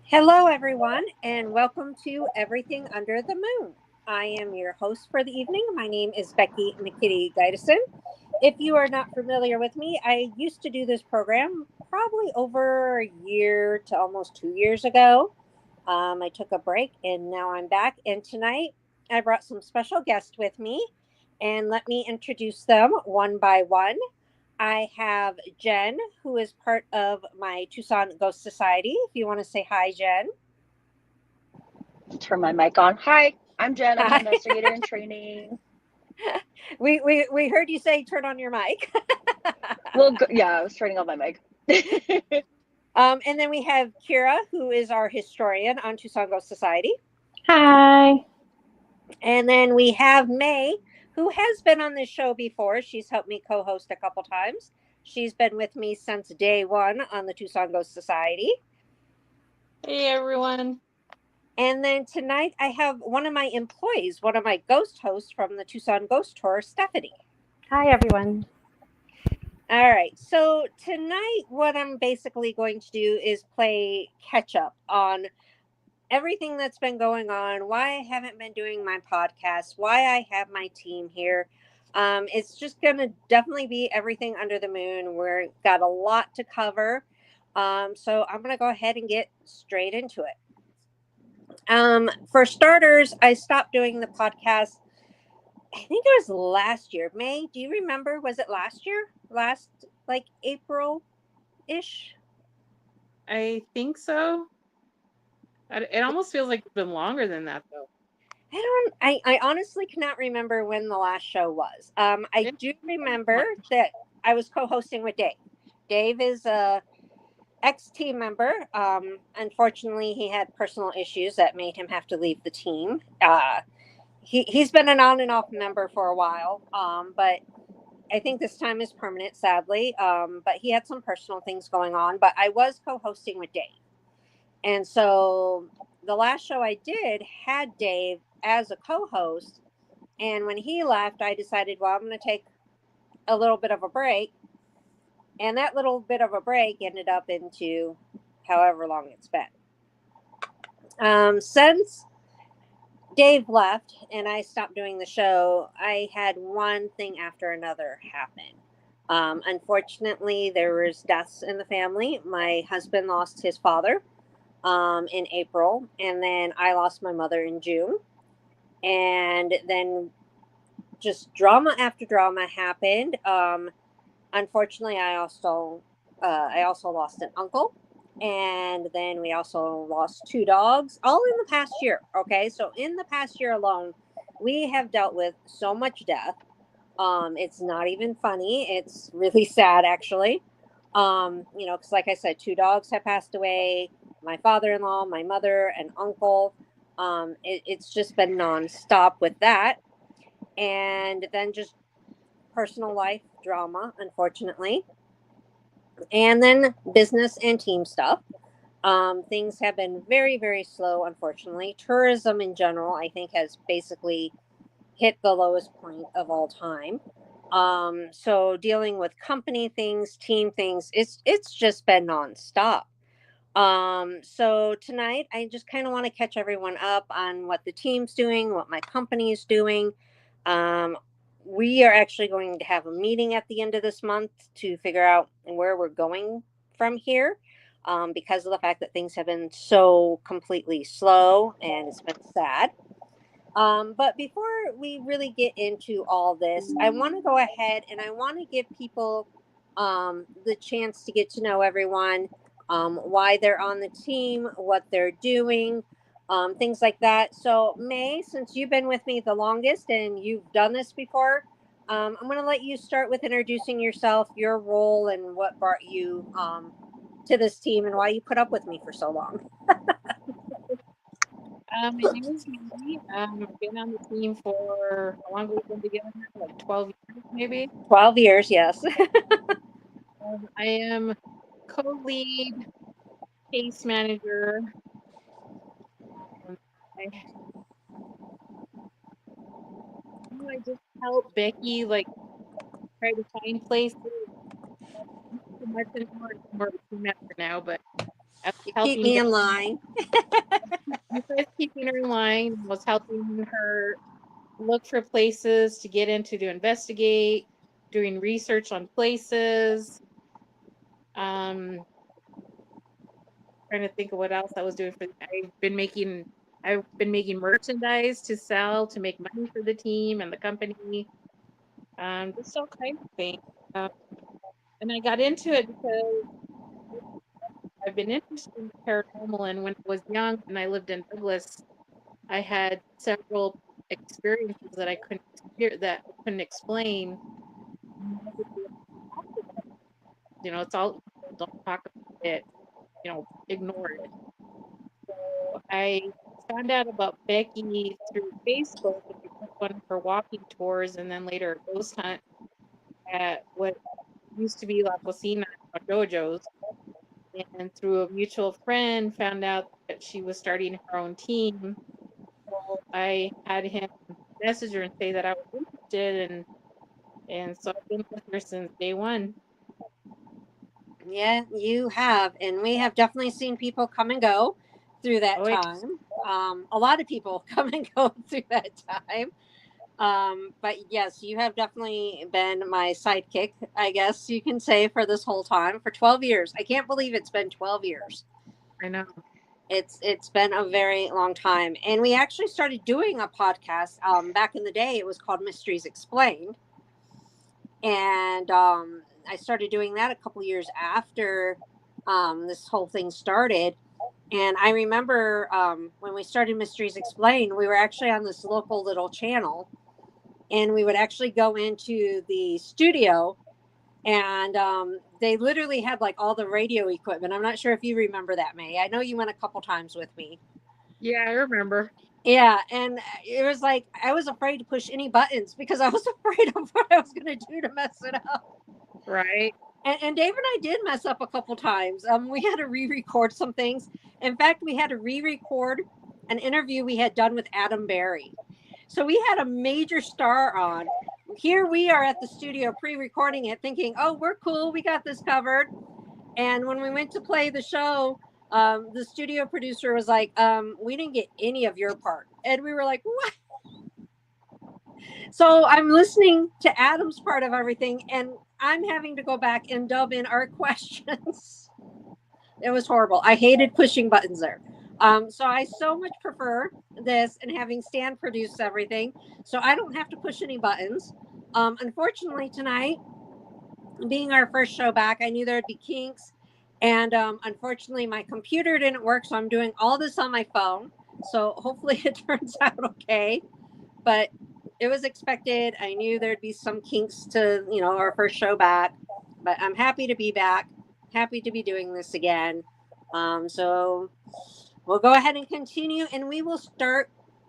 Hello, everyone, and welcome to Everything Under the Moon. I am your host for the evening. My name is Becky McKitty Guydeson. If you are not familiar with me, I used to do this program probably over a year to almost 2 years ago. I took a break and now I'm back. And tonight I brought some special guests with me, and let me introduce them one by one. I have Jen, who is part of my Tucson Ghost Society. If you want to say hi, Jen. Turn my mic on. Hi, I'm Jen. I'm an Hi. investigator in training. We heard you say turn on your mic. Well, yeah, I was turning on my mic. And then we have Kira, who is our historian on Tucson Ghost Society. Hi. And then we have May, who has been on this show before. She's helped me co host a couple times. She's been with me since day one on the Tucson Ghost Society. Hey, everyone. And then tonight I have one of my employees, one of my ghost hosts from the Tucson Ghost Tour, Stephanie. Hi, everyone. All right. So tonight, what I'm basically going to do is play catch up on everything that's been going on, why I haven't been doing my podcast, why I have my team here. It's just going to definitely be everything under the moon. We've got a lot to cover. So I'm going to go ahead and get straight into it. For starters, I stopped doing the podcast. I think it was last year. May, do you remember? Was it last year? Last, like, April-ish? I think so. It almost feels like it's been longer than that, though. I honestly cannot remember when the last show was. I do remember that I was co-hosting with Dave. Dave is a ex-team member. Unfortunately, he had personal issues that made him have to leave the team. He's been an on and off member for a while, but I think this time is permanent, sadly. But he had some personal things going on. But I was co-hosting with Dave, and so the last show I did had Dave as a co-host. And when he left, I decided, well, I'm going to take a little bit of a break. And that little bit of a break ended up into however long it's been. Since Dave left and I stopped doing the show, I had one thing after another happen. Unfortunately, there was deaths in the family. My husband lost his father in April, and then I lost my mother in June. And then just drama after drama happened. Unfortunately, I also lost an uncle, and then we also lost two dogs, all in the past year. Okay, so in the past year alone, we have dealt with so much death. It's not even funny. It's really sad, actually. Because like I said, two dogs have passed away. My father-in-law, my mother, an uncle. It's just been nonstop with that, and then just personal life drama, unfortunately, and then business and team stuff. Things have been very, very slow, unfortunately. Tourism in general, I think, has basically hit the lowest point of all time. So dealing with company things, team things, it's just been nonstop. So tonight I just kind of want to catch everyone up on what the team's doing, what my company is doing. Um, we are actually going to have a meeting at the end of this month to figure out where we're going from here, because of the fact that things have been so completely slow and it's been sad. But before we really get into all this, I want to go ahead and I want to give people the chance to get to know everyone, why they're on the team, what they're doing, things like that. So, May, since you've been with me the longest and you've done this before, I'm going to let you start with introducing yourself, your role, and what brought you to this team and why you put up with me for so long. My name is Mandy. I've been on the team for how long have we been together now? Like 12 years, maybe. 12 years, yes. I am co-lead case manager. I, I just help Becky like try to find places. Not so much anymore. It's more of a team member now, but I was You keep helping me in line. besides keeping her in line, was helping her look for places to get into to investigate, doing research on places. Um, trying to think of what else I was doing for. I've been making merchandise to sell to make money for the team and the company. Just all kinds of things. Um, and I got into it because I've been interested in the paranormal, and when I was young and I lived in Douglas, I had several experiences that I couldn't that I couldn't explain. You know, it's all don't talk about it. You know, ignore it. So I found out about Becky through Facebook, and we took one of her walking tours, and then later a ghost hunt at what used to be La Cocina Dojo's. And through a mutual friend, found out that she was starting her own team. So I had him message her and say that I was interested, and so I've been with her since day one. Yeah, you have. And we have definitely seen people come and go through that Oh, yeah. time. A lot of people come and go through that time. But yes, you have definitely been my sidekick, I guess you can say, for this whole time for 12 years. I can't believe it's been 12 years. I know. It's been a very long time. And we actually started doing a podcast back in the day. It was called Mysteries Explained. And I started doing that a couple years after this whole thing started. And I remember when we started Mysteries Explained, we were actually on this local little channel, and we would actually go into the studio, and they literally had like all the radio equipment. I'm not sure if you remember that, May. I know you went a couple times with me. Yeah, I remember. Yeah, and it was like I was afraid to push any buttons because I was afraid of what I was going to do to mess it up. Right. And Dave and I did mess up a couple times. We had to re-record some things. In fact, we had to re-record an interview we had done with Adam Berry. So we had a major star on. Here we are at the studio pre-recording it, thinking, "Oh, we're cool. We got this covered." And when we went to play the show, the studio producer was like, "We didn't get any of your part," and we were like, "What?" So I'm listening to Adam's part of everything, and I'm having to go back and dub in our questions. It was horrible. I hated pushing buttons there. So I so much prefer this and having Stan produce everything, so I don't have to push any buttons. Unfortunately, tonight, being our first show back, I knew there'd be kinks, and unfortunately, my computer didn't work, so I'm doing all this on my phone. So hopefully, it turns out okay. But it was expected. I knew there'd be some kinks to, our first show back, but I'm happy to be back, happy to be doing this again. So we'll go ahead and continue, and we will start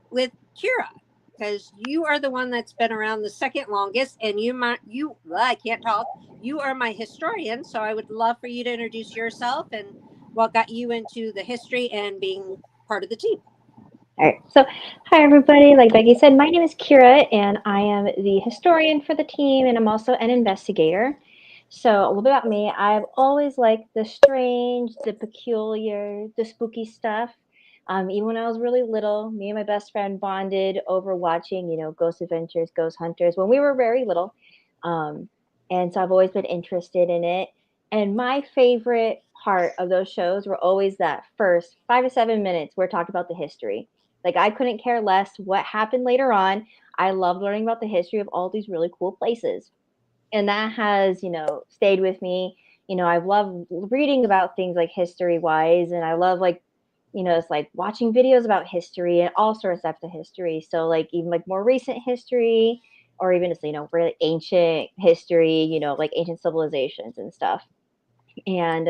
with Kira, because you are the one that's been around the second longest, and I can't talk. You are my historian, so I would love for you to introduce yourself and what got you into the history and being part of the team. All right. So, hi everybody. Like Becky said, my name is Kira, and I am the historian for the team, and I'm also an investigator. So, a little bit about me. I've always liked the strange, the peculiar, the spooky stuff. Even when I was really little, me and my best friend bonded over watching, Ghost Adventures, Ghost Hunters when we were very little. Um, and so I've always been interested in it. And my favorite part of those shows were always that first 5 to 7 minutes where it talked about the history. Like I couldn't care less what happened later on. I love learning about the history of all these really cool places. And that has, stayed with me. I've loved reading about things like history wise, and I love it's like watching videos about history and all sorts of types of history. So like even like more recent history or even just, really ancient history, like ancient civilizations and stuff. And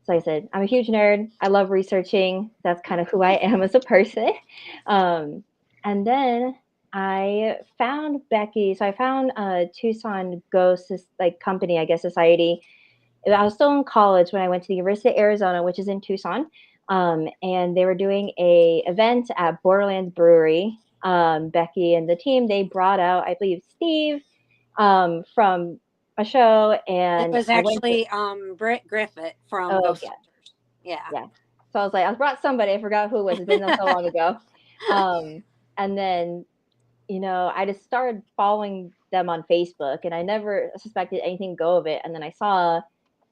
so like I said, I'm a huge nerd. I love researching. That's kind of who I am as a person. Um, and then I found Becky. So I found Tucson Ghost, like company, I guess, society. I was still in college when I went to the University of Arizona, which is in Tucson. And they were doing a event at Borderlands Brewery. Becky and the team, they brought out, I believe, Steve from a show, It and was I went to, actually Britt Griffith from oh Ghost yeah, Hunters. Yeah. So I was like, I brought somebody. I forgot who it was. It's been so long ago. And then, I just started following them on Facebook, and I never suspected anything go of it. And then I saw,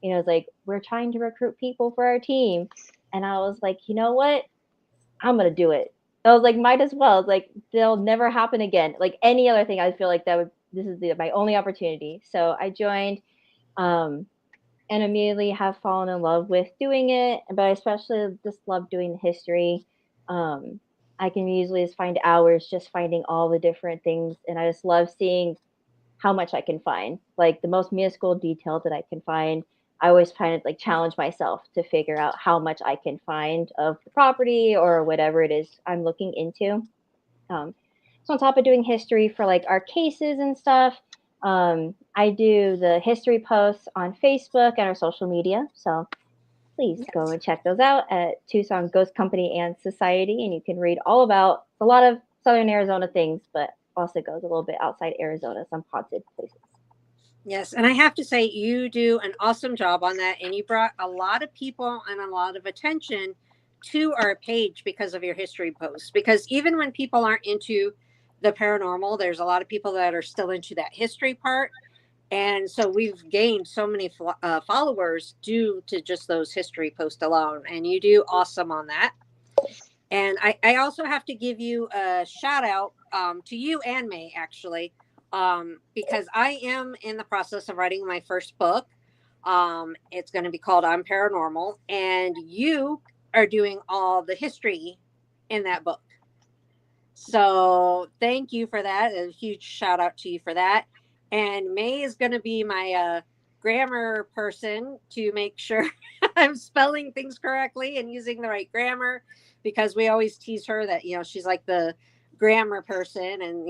it's like, we're trying to recruit people for our team. And I was like, you know what? I'm going to do it. I was like, might as well. It's like, they'll never happen again. Like any other thing, I feel like this is my only opportunity. So I joined, and immediately have fallen in love with doing it. But I especially just love doing the history. I can usually just find hours just finding all the different things, and I just love seeing how much I can find, like the most minuscule detail that I can find. I always kind of like challenge myself to figure out how much I can find of the property or whatever it is I'm looking into. So on top of doing history for like our cases and stuff, I do the history posts on Facebook and our social media. So please go and check those out at Tucson Ghost Company and Society, and you can read all about a lot of Southern Arizona things, but also goes a little bit outside Arizona, some haunted places. Yes, and I have to say you do an awesome job on that, and you brought a lot of people and a lot of attention to our page because of your history posts. Because even when people aren't into the paranormal, there's a lot of people that are still into that history part, and so we've gained so many followers due to just those history posts alone. And you do awesome on that. And I also have to give you a shout out to you and May, actually, because I am in the process of writing my first book. It's going to be called I'm Paranormal, and you are doing all the history in that book. So thank you for that. A huge shout out to you for that. And May is going to be my grammar person to make sure I'm spelling things correctly and using the right grammar, because we always tease her that, she's like the grammar person, and,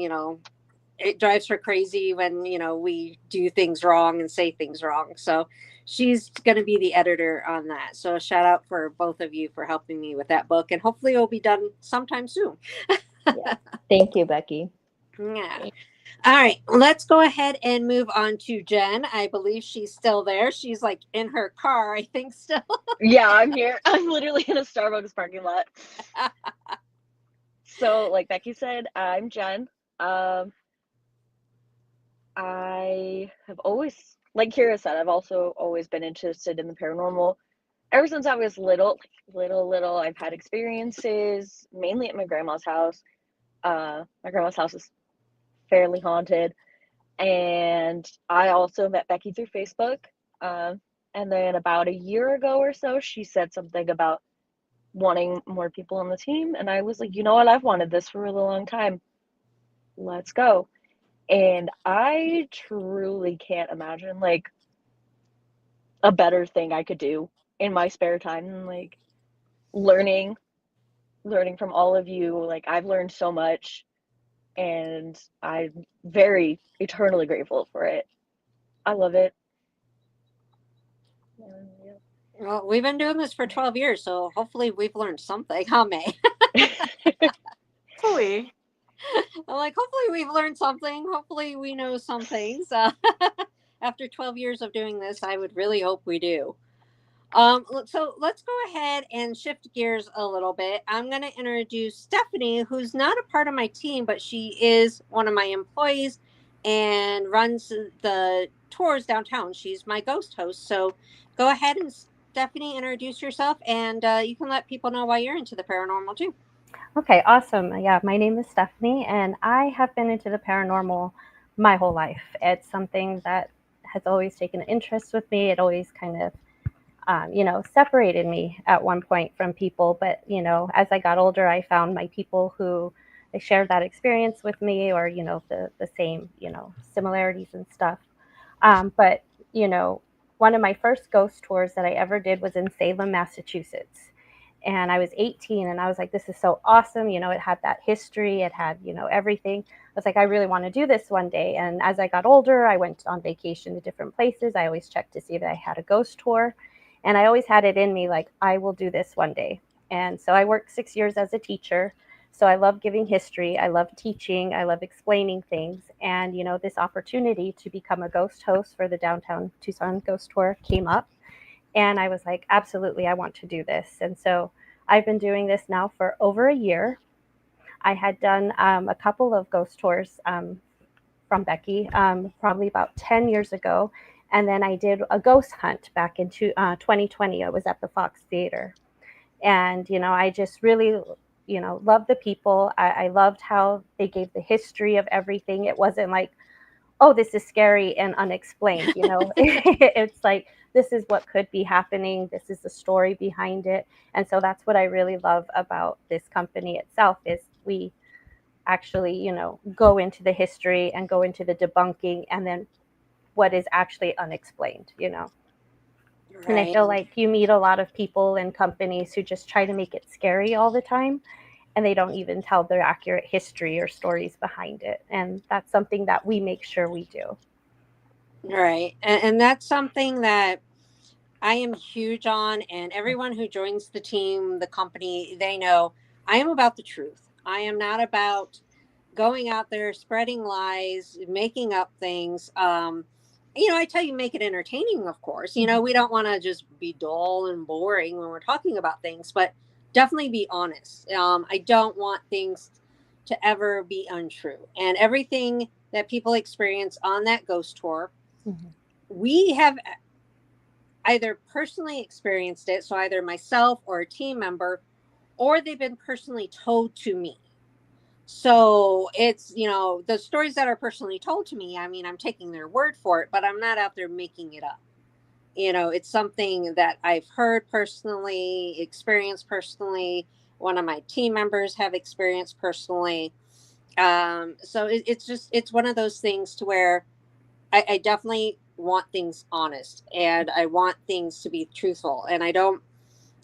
it drives her crazy when, we do things wrong and say things wrong. So she's going to be the editor on that. So a shout out for both of you for helping me with that book, and hopefully it'll be done sometime soon. Yeah. Thank you, Becky. Yeah. All right, let's go ahead and move on to Jen. I believe she's still there. She's like in her car, I think, still. Yeah, I'm here. I'm literally in a Starbucks parking lot. So, like Becky said, I'm Jen. I have always, like Kira said, I've also always been interested in the paranormal. Ever since I was little, little, I've had experiences, mainly at my grandma's house. My grandma's house is fairly haunted. And I also met Becky through Facebook. And then about a year ago or so, she said something about wanting more people on the team. And I was like, you know what? I've wanted this for a really long time. Let's go. And I truly can't imagine like a better thing I could do in my spare time than like learning from all of you. Like I've learned so much, and I'm very eternally grateful for it. I love it. Well, we've been doing this for 12 years, so hopefully we've learned something, huh, May? Hopefully. I'm like, hopefully we've learned something. Hopefully we know some things. After 12 years of doing this, I would really hope we do. So let's go ahead and shift gears a little bit. I'm going to introduce Stephanie, who's not a part of my team, but she is one of my employees and runs the tours downtown. She's my ghost host. So go ahead and, Stephanie, introduce yourself, and you can let people know why you're into the paranormal too. Okay, awesome. Yeah, my name is Stephanie, and I have been into the paranormal my whole life. It's something that has always taken an interest with me. It always kind of, separated me at one point from people. But, as I got older, I found my people who they shared that experience with me, or, the same, similarities and stuff. But, one of my first ghost tours that I ever did was in Salem, Massachusetts. And I was 18, and I was like, this is so awesome. It had that history, it had, everything. I was like, I really want to do this one day. And as I got older, I went on vacation to different places. I always checked to see if I had a ghost tour. And I always had it in me, like, I will do this one day. And so I worked 6 years as a teacher. So I love giving history. I love teaching. I love explaining things. And, this opportunity to become a ghost host for the downtown Tucson ghost tour came up. And I was like, absolutely, I want to do this. And so I've been doing this now for over a year. I had done a couple of ghost tours from Becky probably about 10 years ago. And then I did a ghost hunt back in 2020. I was at the Fox Theater. And, I just really, loved the people. I loved how they gave the history of everything. It wasn't like, oh, this is scary and unexplained. It's like, this is what could be happening. This is the story behind it. And so that's what I really love about this company itself is we actually, go into the history and go into the debunking and then what is actually unexplained. And I Right. feel like you meet a lot of people and companies who just try to make it scary all the time and they don't even tell their accurate history or stories behind it. And that's something that we make sure we do. Right. And that's something that I am huge on. And everyone who joins the team, the company, they know I am about the truth. I am not about going out there spreading lies, making up things. I tell you, make it entertaining, of course. We don't want to just be dull and boring when we're talking about things, but definitely be honest. I don't want things to ever be untrue. And everything that people experience on that ghost tour, Mm-hmm. we have either personally experienced it, so either myself or a team member, or they've been personally told to me. So it's, the stories that are personally told to me, I mean, I'm taking their word for it, but I'm not out there making it up. It's something that I've heard personally, experienced personally. One of my team members have experienced personally. So it's one of those things to where I definitely want things honest and I want things to be truthful. And I don't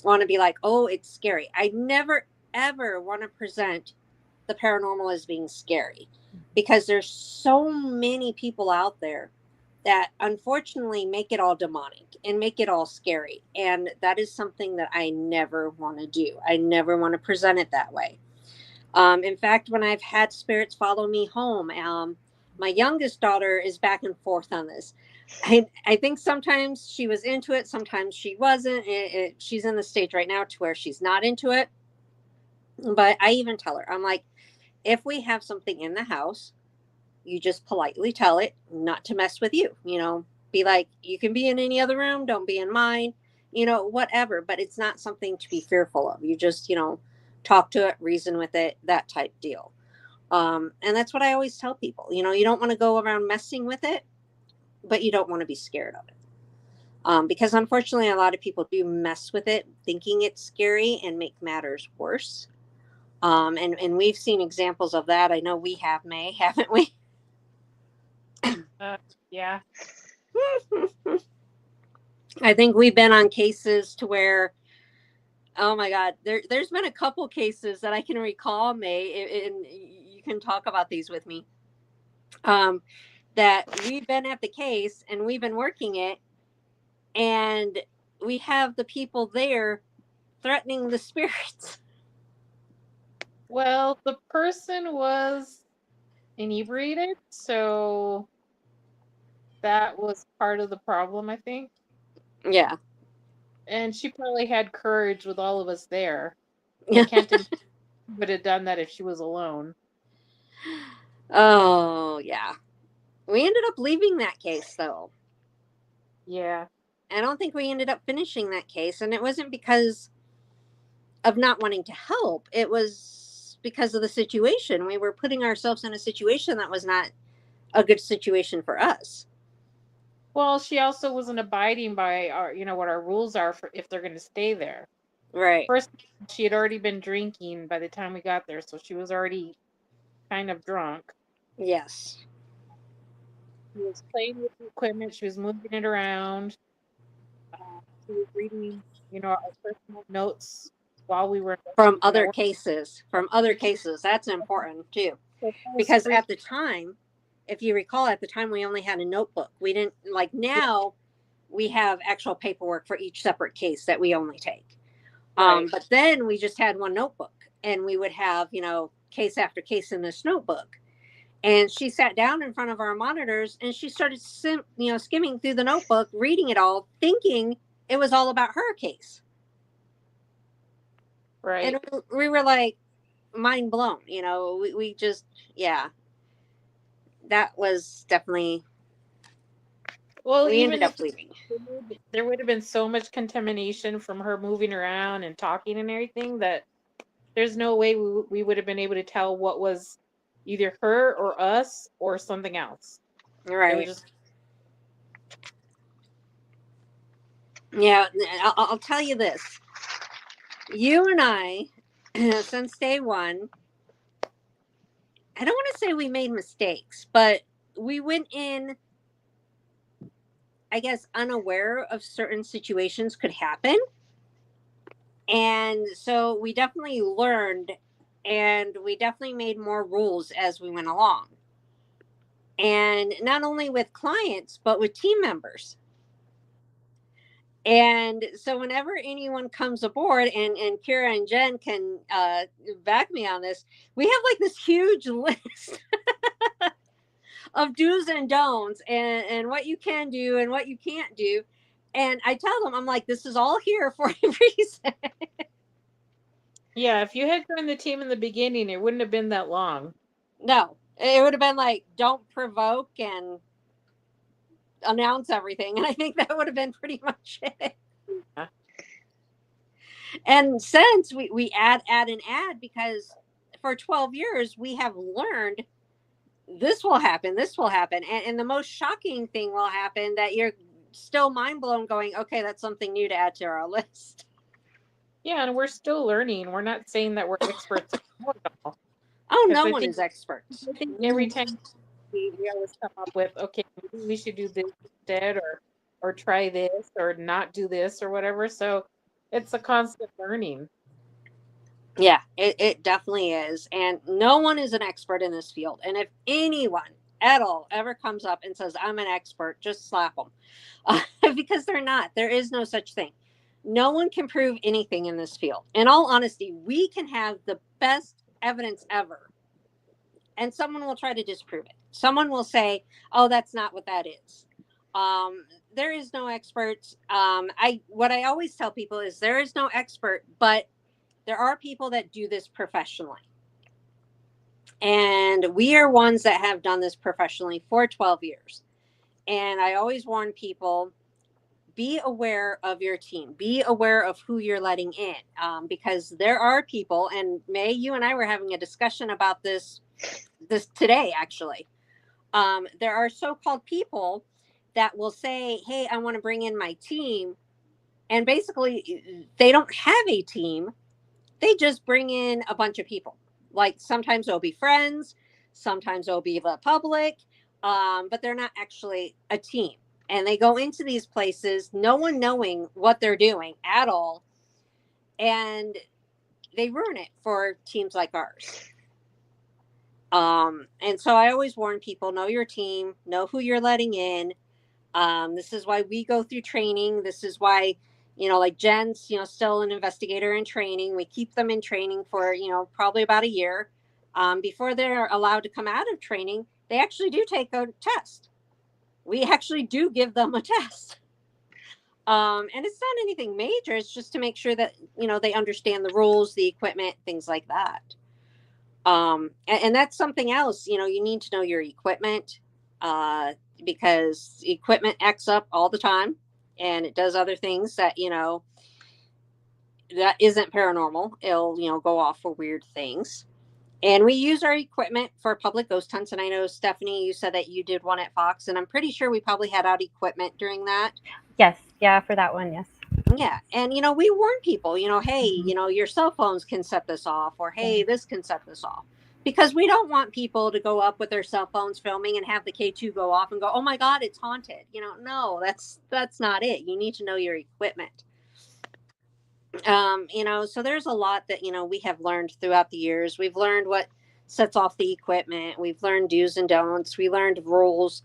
want to be like, oh, it's scary. I never, ever want to present the paranormal as being scary because there's so many people out there that unfortunately make it all demonic and make it all scary. And that is something that I never want to do. I never want to present it that way. In fact, when I've had spirits follow me home, my youngest daughter is back and forth on this. I think sometimes she was into it, sometimes she wasn't. She's in the stage right now to where she's not into it. But I even tell her, I'm like, if we have something in the house, you just politely tell it not to mess with you. Be like, you can be in any other room, don't be in mine, whatever. But it's not something to be fearful of. You just, talk to it, reason with it, that type deal. And that's what I always tell people. You don't want to go around messing with it, but you don't want to be scared of it. Because unfortunately, a lot of people do mess with it, thinking it's scary and make matters worse. And we've seen examples of that. I know we have, May, haven't we? Yeah. I think we've been on cases to where, oh my God, there's been a couple cases that I can recall, May, and you can talk about these with me. That we've been at the case and we've been working it, and we have the people there threatening the spirits. Well, the person was inebriated, so that was part of the problem, I think. Yeah. And she probably had courage with all of us there. I can't imagine she would have done that if she was alone. Oh, yeah. We ended up leaving that case, though. Yeah. I don't think we ended up finishing that case. And it wasn't because of not wanting to help, it was because of the situation. We were putting ourselves in a situation that was not a good situation for us. Well, she also wasn't abiding by our, what our rules are for if they're going to stay there. Right. First, she had already been drinking by the time we got there, so she was already kind of drunk. Yes. She was playing with the equipment. She was moving it around. She was reading, our personal notes while we were From investigating. other cases. That's important too. Because at the time, if you recall, at the time we only had a notebook. We didn't, like now we have actual paperwork for each separate case that we only take. Right. But then we just had one notebook, and we would have, case after case in this notebook. And she sat down in front of our monitors and she started skimming through the notebook, reading it all, thinking it was all about her case. Right. And we were like mind blown, you know, we just, yeah, that was definitely, Well, we ended even if up leaving. there would have been so much contamination from her moving around and talking and everything that there's no way we would have been able to tell what was either her or us or something else. It was Right. just, Yeah, I'll tell you this. You and I, since day one, I don't want to say we made mistakes, but we went in, I guess, unaware of certain situations could happen. And so we definitely learned, and we definitely made more rules as we went along. And not only with clients, but with team members. And so whenever anyone comes aboard, and Kira and Jen can back me on this, we have like this huge list of do's and don'ts, and what you can do and what you can't do. And I tell them, I'm like, this is all here for a reason. yeah, if you had joined the team in the beginning, it wouldn't have been that long. No, it would have been like, don't provoke and announce everything. And I think that would have been pretty much it. Yeah. And since we add, because for 12 years, we have learned this will happen, this will happen. And the most shocking thing will happen that you're still mind blown going, okay, that's something new to add to our list. Yeah, and we're still learning. We're not saying that we're experts at all. Oh, 'Cause no I one think, is experts. I think every time we always come up with, okay, maybe we should do this instead, or try this, or not do this, or whatever. So it's a constant learning. Yeah, it definitely is. And no one is an expert in this field. And if anyone at all ever comes up and says, I'm an expert, just slap them. Because they're not. There is no such thing. No one can prove anything in this field. In all honesty, we can have the best evidence ever, and someone will try to disprove it. Someone will say, oh, that's not what that is. There is no experts. What I always tell people is there is no expert, but there are people that do this professionally. And we are ones that have done this professionally for 12 years. And I always warn people, be aware of your team, be aware of who you're letting in, because there are people, and May, you and I were having a discussion about this today, actually. There are so-called people that will say, hey, I want to bring in my team. And basically, they don't have a team. They just bring in a bunch of people. Like sometimes it'll be friends, sometimes it'll be the public, but they're not actually a team. And they go into these places, no one knowing what they're doing at all. And they ruin it for teams like ours. And so I always warn people, know your team, know who you're letting in. This is why we go through training. This is why, like Jen's, still an investigator in training. We keep them in training for, probably about a year. Before they're allowed to come out of training, they actually do take a test. We actually do give them a test. And it's not anything major. It's just to make sure that, they understand the rules, the equipment, things like that. And that's something else, you need to know your equipment, because equipment acts up all the time, and it does other things that, that isn't paranormal. It'll, go off for weird things. And we use our equipment for public ghost hunts. And I know, Stephanie, you said that you did one at Fox, and I'm pretty sure we probably had out equipment during that. Yes, yeah, for that one, yes. Yeah. And, we warn people, hey, your cell phones can set this off, or, hey, this can set this off. Because we don't want people to go up with their cell phones filming and have the K2 go off and go, oh my God, it's haunted. No, that's not it. You need to know your equipment. So there's a lot that, we have learned throughout the years. We've learned what sets off the equipment. We've learned do's and don'ts. We learned rules.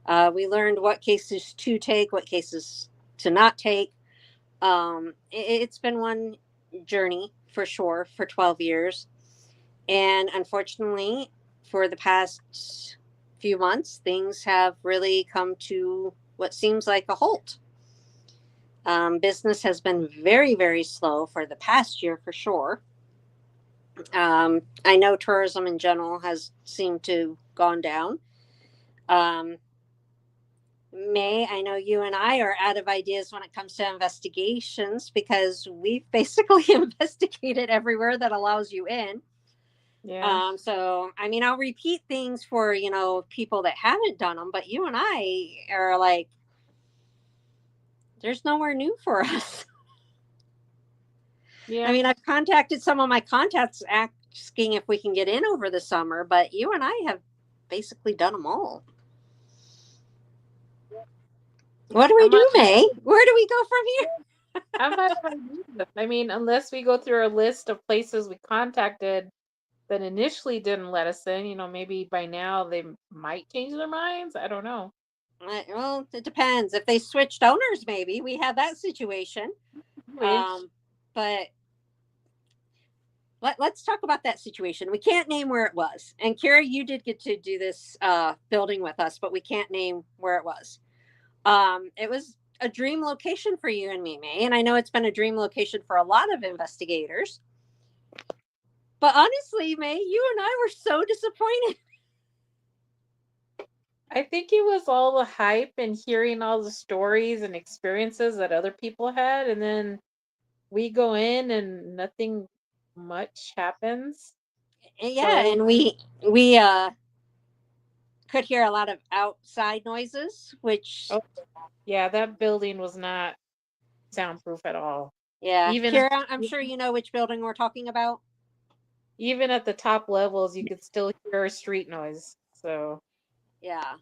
We learned what cases to take, what cases to not take. It's been one journey for sure for 12 years. And unfortunately, for the past few months, things have really come to what seems like a halt. Business has been very, very slow for the past year for sure. I know tourism in general has seemed to gone down. Um, May, I know you and I are out of ideas when it comes to investigations because we've basically investigated everywhere that allows you in. Yeah. So I mean, I'll repeat things for people that haven't done them, but you and I are like, there's nowhere new for us. Yeah. I mean, I've contacted some of my contacts asking if we can get in over the summer, but you and I have basically done them all. What do we I'm not, do, May? Where do we go from here? I'm not even, I mean, unless we go through our list of places we contacted that initially didn't let us in, maybe by now they might change their minds. I don't know. Well, it depends. If they switched owners, maybe we had that situation. Wish. But let's talk about that situation. We can't name where it was. And Kira, you did get to do this building with us, but we can't name where it was. It was a dream location for you and me, May. And I know it's been a dream location for a lot of investigators. But honestly, May, you and I were so disappointed. I think it was all the hype and hearing all the stories and experiences that other people had, and then we go in and nothing much happens. Yeah, So and we could hear a lot of outside noises, which oh, yeah, that building was not soundproof at all. yeah, Even Kira, I'm sure you know which building we're talking about. even at the top levels, you could still hear street noise. So Yeah.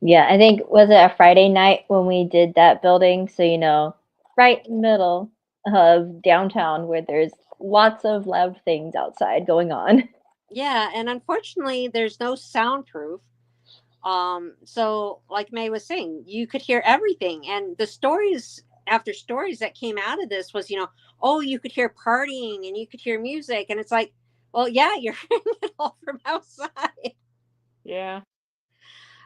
Yeah, I think was it a Friday night when we did that building? So right in the middle of downtown where there's lots of loud things outside going on. Yeah, and unfortunately there's no soundproof. So like May was saying, you could hear everything. And the stories after stories that came out of this was, oh, you could hear partying and you could hear music. And it's like, well, yeah, you're hearing it all from outside. yeah.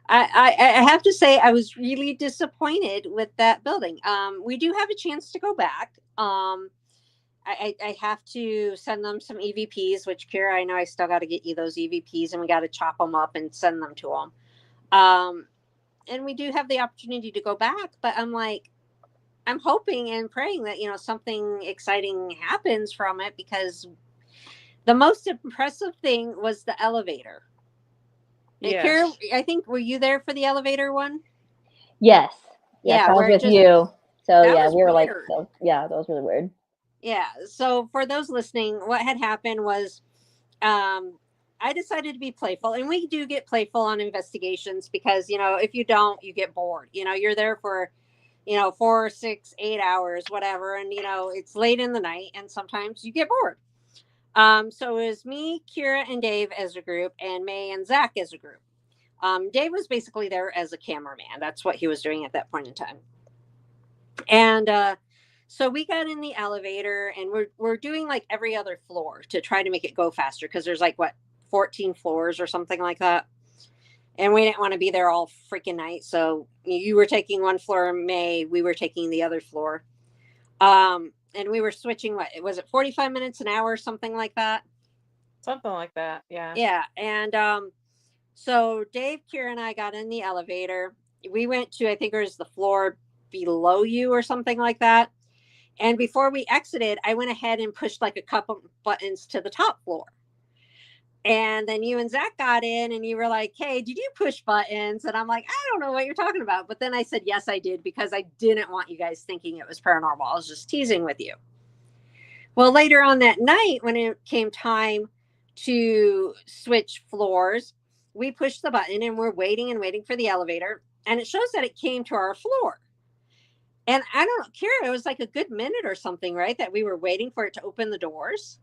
I have to say I was really disappointed with that building. We do have a chance to go back. I have to send them some EVPs, which Kira, I know I still got to get you those EVPs, and we got to chop them up and send them to them. And we do have the opportunity to go back, but I'm like, I'm hoping and praying that something exciting happens from it, because the most impressive thing was the elevator. And Yeah. Kira, I think, were you there for the elevator one? Yes. Yes, Yeah, I was where it with just, you. So that yeah, was we were like, weird. so, yeah, that was really weird. Yeah. So for those listening, what had happened was I decided to be playful, and we do get playful on investigations because, if you don't, you get bored. You're there for, 4, 6, 8 hours, whatever. And, it's late in the night and sometimes you get bored. So it was me, Kira, and Dave as a group, and May and Zach as a group. Dave was basically there as a cameraman. That's what he was doing at that point in time. And so we got in the elevator, and we're doing like every other floor to try to make it go faster, because there's like 14 floors or something like that. And we didn't want to be there all freaking night. So you were taking one floor, May, we were taking the other floor. And we were switching, what was it, 45 minutes an hour, something like that? Something like that. Yeah. Yeah. And so Dave, Kira, and I got in the elevator. We went to, I think it was the floor below you or something like that. And before we exited, I went ahead and pushed like a couple buttons to the top floor. And then you and Zach got in, and you were like, hey, did you push buttons? And I'm like, I don't know what you're talking about. But then I said, yes, I did, because I didn't want you guys thinking it was paranormal. I was just teasing with you. Well, later on that night, when it came time to switch floors, we pushed the button, and we're waiting and waiting for the elevator. And it shows that it came to our floor. And I don't know, Kira, it was like a good minute or something, right? That we were waiting for it to open the doors.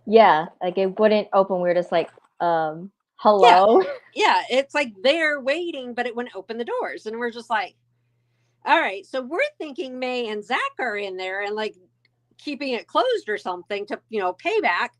Yeah, like it wouldn't open. We were just like, Yeah. hello. Yeah. It's like they're waiting, but it wouldn't open the doors. And we're just like, all right. So we're thinking May and Zach are in there and like keeping it closed or something to, pay back.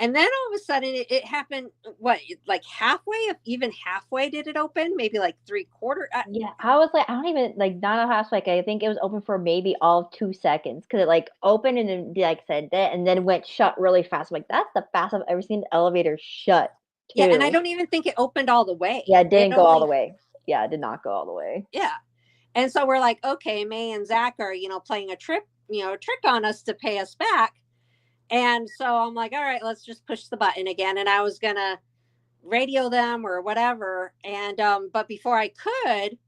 And then all of a sudden it happened, what, like halfway, if even halfway did it open, maybe like 3/4. Yeah, I was like, I don't even like not a half like I think it was open for maybe all of 2 seconds because it like opened and then like said that and then went shut really fast. I'm like, that's the fastest I've ever seen the elevator shut Yeah, and I too. don't even think it opened all the way. Yeah, it It didn't go all the only, way. Yeah, it did not go all the way. yeah. And so we're like, okay, May and Zach are, playing a trick on us to pay us back. And so I'm like, all right, let's just push the button again. And I was gonna radio them or whatever. And but before I could,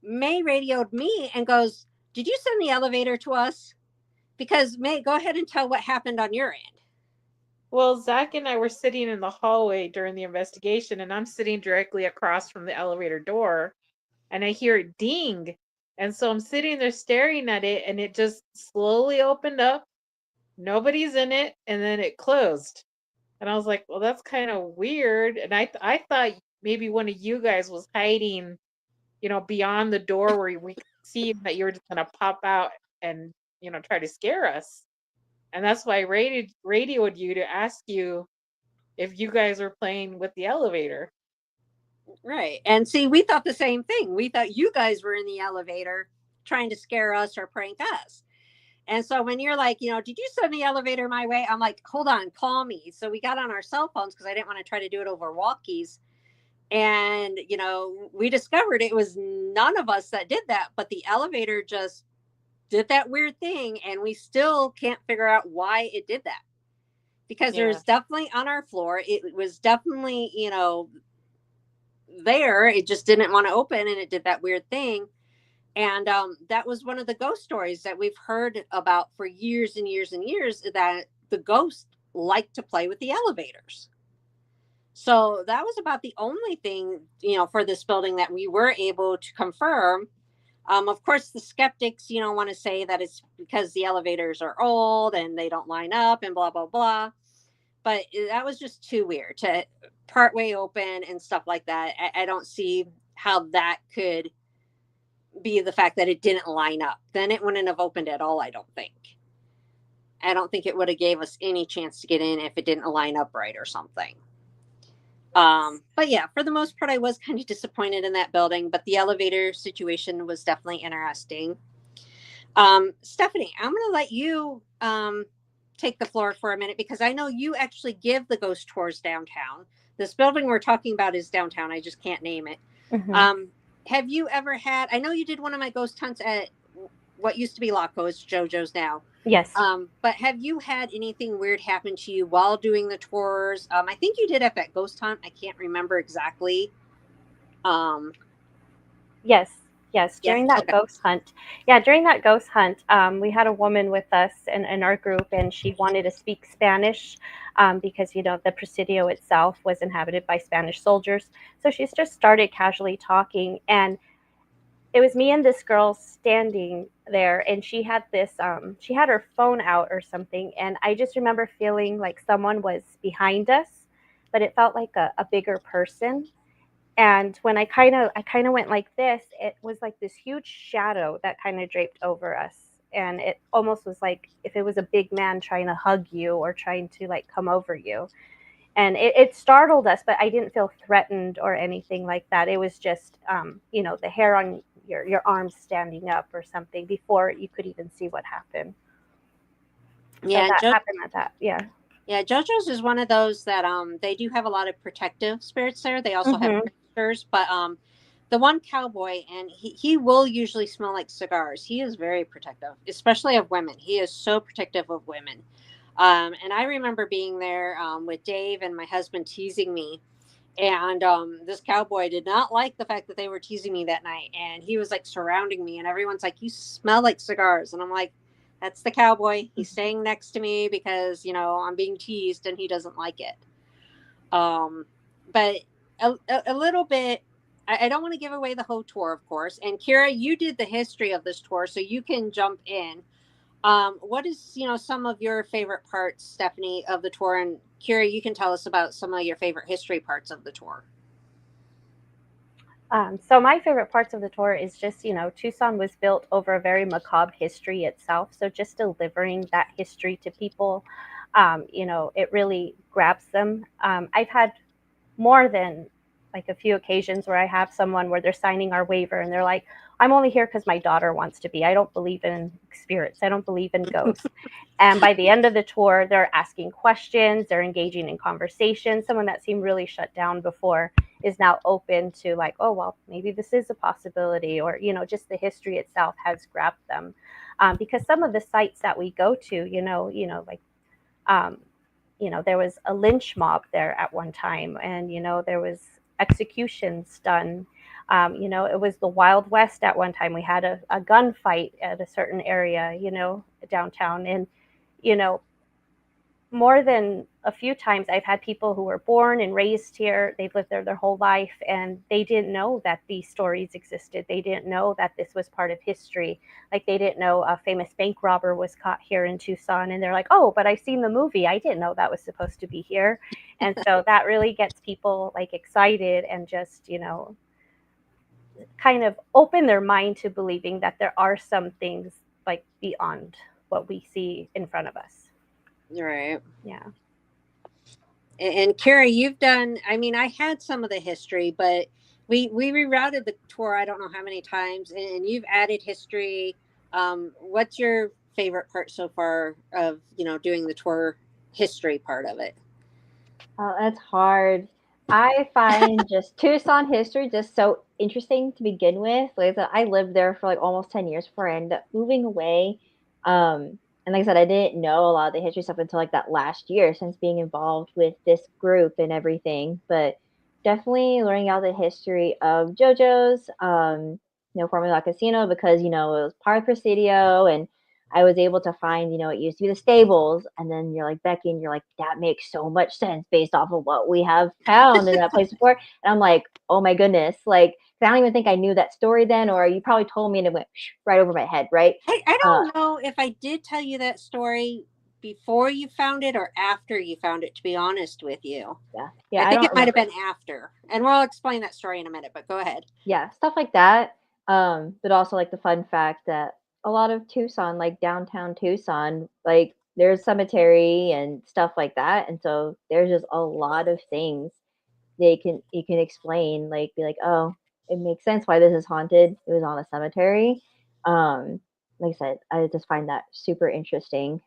May radioed me and goes, "Did you send the elevator to us? Because May, go ahead and tell what happened on your end." Well, Zach and I were sitting in the hallway during the investigation, and I'm sitting directly across from the elevator door, and I hear it ding. And so I'm sitting there staring at it, and it just slowly opened up. Nobody's in it, and then it closed. And I was like, well, that's kind of weird. And I thought maybe one of you guys was hiding, beyond the door where we could see that you were just going to pop out and, try to scare us. And that's why I radioed you to ask you if you guys were playing with the elevator. Right. And see, we thought the same thing. We thought you guys were in the elevator trying to scare us or prank us. And so when you're like, did you send the elevator my way? I'm like, hold on, call me. So we got on our cell phones because I didn't want to try to do it over walkies. And, we discovered it was none of us that did that, but the elevator just did that weird thing. And we still can't figure out why it did that. Because Yeah. there's definitely on our floor, it was definitely, there. It just didn't want to open and it did that weird thing. And that was one of the ghost stories that we've heard about for years and years and years, that the ghost liked to play with the elevators. So that was about the only thing, for this building that we were able to confirm. Of course, the skeptics, want to say that it's because the elevators are old and they don't line up and blah, blah, blah. But that was just too weird to part way open and stuff like that. I don't see how that could be the fact that it didn't line up. Then it wouldn't have opened at all, I don't think. I don't think it would have gave us any chance to get in if it didn't line up right or something. But yeah, for the most part, I was kind of disappointed in that building, but the elevator situation was definitely interesting. Stephanie, I'm going to let you take the floor for a minute because I know you actually give the ghost tours downtown. This building we're talking about is downtown. I just can't name it. Mm-hmm. Have you ever had, I know you did one of my ghost hunts at what used to be Laco, it's JoJo's now. Yes. But have you had anything weird happen to you while doing the tours? I think you did at that ghost hunt. I can't remember exactly. Yes. During that Okay. ghost hunt. Yeah, during that ghost hunt, we had a woman with us in our group, and she wanted to speak Spanish because, the Presidio itself was inhabited by Spanish soldiers. So she just started casually talking, and it was me and this girl standing there, and she had she had her phone out or something, and I just remember feeling like someone was behind us, but it felt like a bigger person. And when I kind of went like this, it was like this huge shadow that kind of draped over us, and it almost was like if it was a big man trying to hug you or trying to like come over you. And it startled us, but I didn't feel threatened or anything like that. It was just the hair on your arms standing up or something before you could even see what happened. Yeah, so that happened at that. Yeah. Yeah, JoJo's is one of those that they do have a lot of protective spirits there. They also have tricksters, but the one cowboy, and he will usually smell like cigars. He is very protective, especially of women. He is so protective of women. And I remember being there with Dave and my husband teasing me. And this cowboy did not like the fact that they were teasing me that night. And he was like surrounding me, and everyone's like, "You smell like cigars." And I'm like, that's the cowboy. He's staying next to me because, I'm being teased and he doesn't like it. But a little bit, I don't want to give away the whole tour, of course. And Kira, you did the history of this tour, so you can jump in. What is, some of your favorite parts, Stephanie, of the tour? And Kira, you can tell us about some of your favorite history parts of the tour. So my favorite parts of the tour is just, Tucson was built over a very macabre history itself. So just delivering that history to people it really grabs them. I've had more than like a few occasions where I have someone where they're signing our waiver and they're like, I'm only here because my daughter wants to be. I don't believe in spirits. I don't believe in ghosts. And by the end of the tour, they're asking questions, they're engaging in conversation. Someone that seemed really shut down before is now open to like, oh, well, maybe this is a possibility, or, just the history itself has grabbed them. Because some of the sites that we go to, like, um, there was a lynch mob there at one time, and, there was executions done. It was the Wild West at one time. We had a gunfight at a certain area, downtown. And, you know, more than a few times, I've had people who were born and raised here. They've lived there their whole life, and they didn't know that these stories existed. They didn't know that this was part of history. Like, they didn't know a famous bank robber was caught here in Tucson, and they're like, oh, but I've seen the movie. I didn't know that was supposed to be here. And so that really gets people like excited and just, kind of open their mind to believing that there are some things like beyond what we see in front of us. Right. Yeah. And Carrie, you've done, I mean, I had some of the history, but we rerouted the tour I don't know how many times, and you've added history. What's your favorite part so far of, doing the tour history part of it? Oh, that's hard. I find just Tucson history just so interesting to begin with. Like I said, I lived there for like almost 10 years before I ended up moving away. And like I said, I didn't know a lot of the history stuff until like that last year since being involved with this group and everything. But definitely learning out the history of JoJo's, Formula Casino, because, it was part of Presidio, and I was able to find, it used to be the stables. And then you're like, Becky, and you're like, that makes so much sense based off of what we have found in that place before. And I'm like, oh my goodness. Like, I don't even think I knew that story then, or you probably told me and it went right over my head, right? I don't know if I did tell you that story before you found it or after you found it, to be honest with you. Yeah, I I think don't it might have remember. been after. And we'll explain that story in a minute, but go ahead. Yeah, stuff like that. But also like the fun fact that a lot of Tucson, like downtown Tucson, like there's cemetery and stuff like that. And so there's just a lot of things you can explain, like be like, oh, it makes sense why this is haunted. It was on a cemetery. Um, like I said, I just find that super interesting.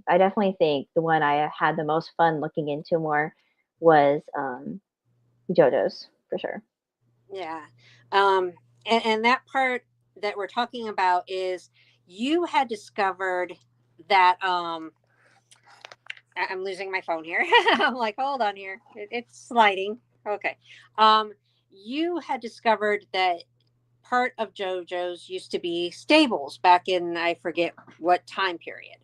I definitely think the one I had the most fun looking into more was JoJo's for sure. Yeah. And that part that we're talking about is you had discovered that I'm losing my phone here. I'm like, hold on here. It's sliding. Okay. You had discovered that part of JoJo's used to be stables back in, I forget what time period.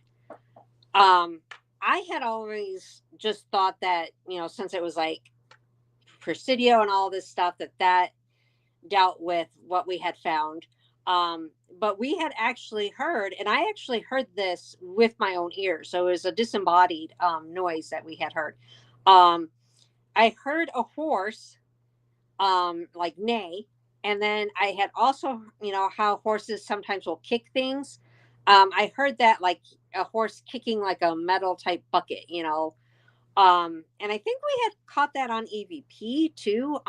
Um, I had always just thought that, since it was like Presidio and all this stuff, that dealt with what we had found. But we had actually heard, and I actually heard this with my own ears. So it was a disembodied noise that we had heard. Um, I heard a horse like neigh, and then I had also, how horses sometimes will kick things. I heard that like a horse kicking like a metal type bucket. And I think we had caught that on EVP too.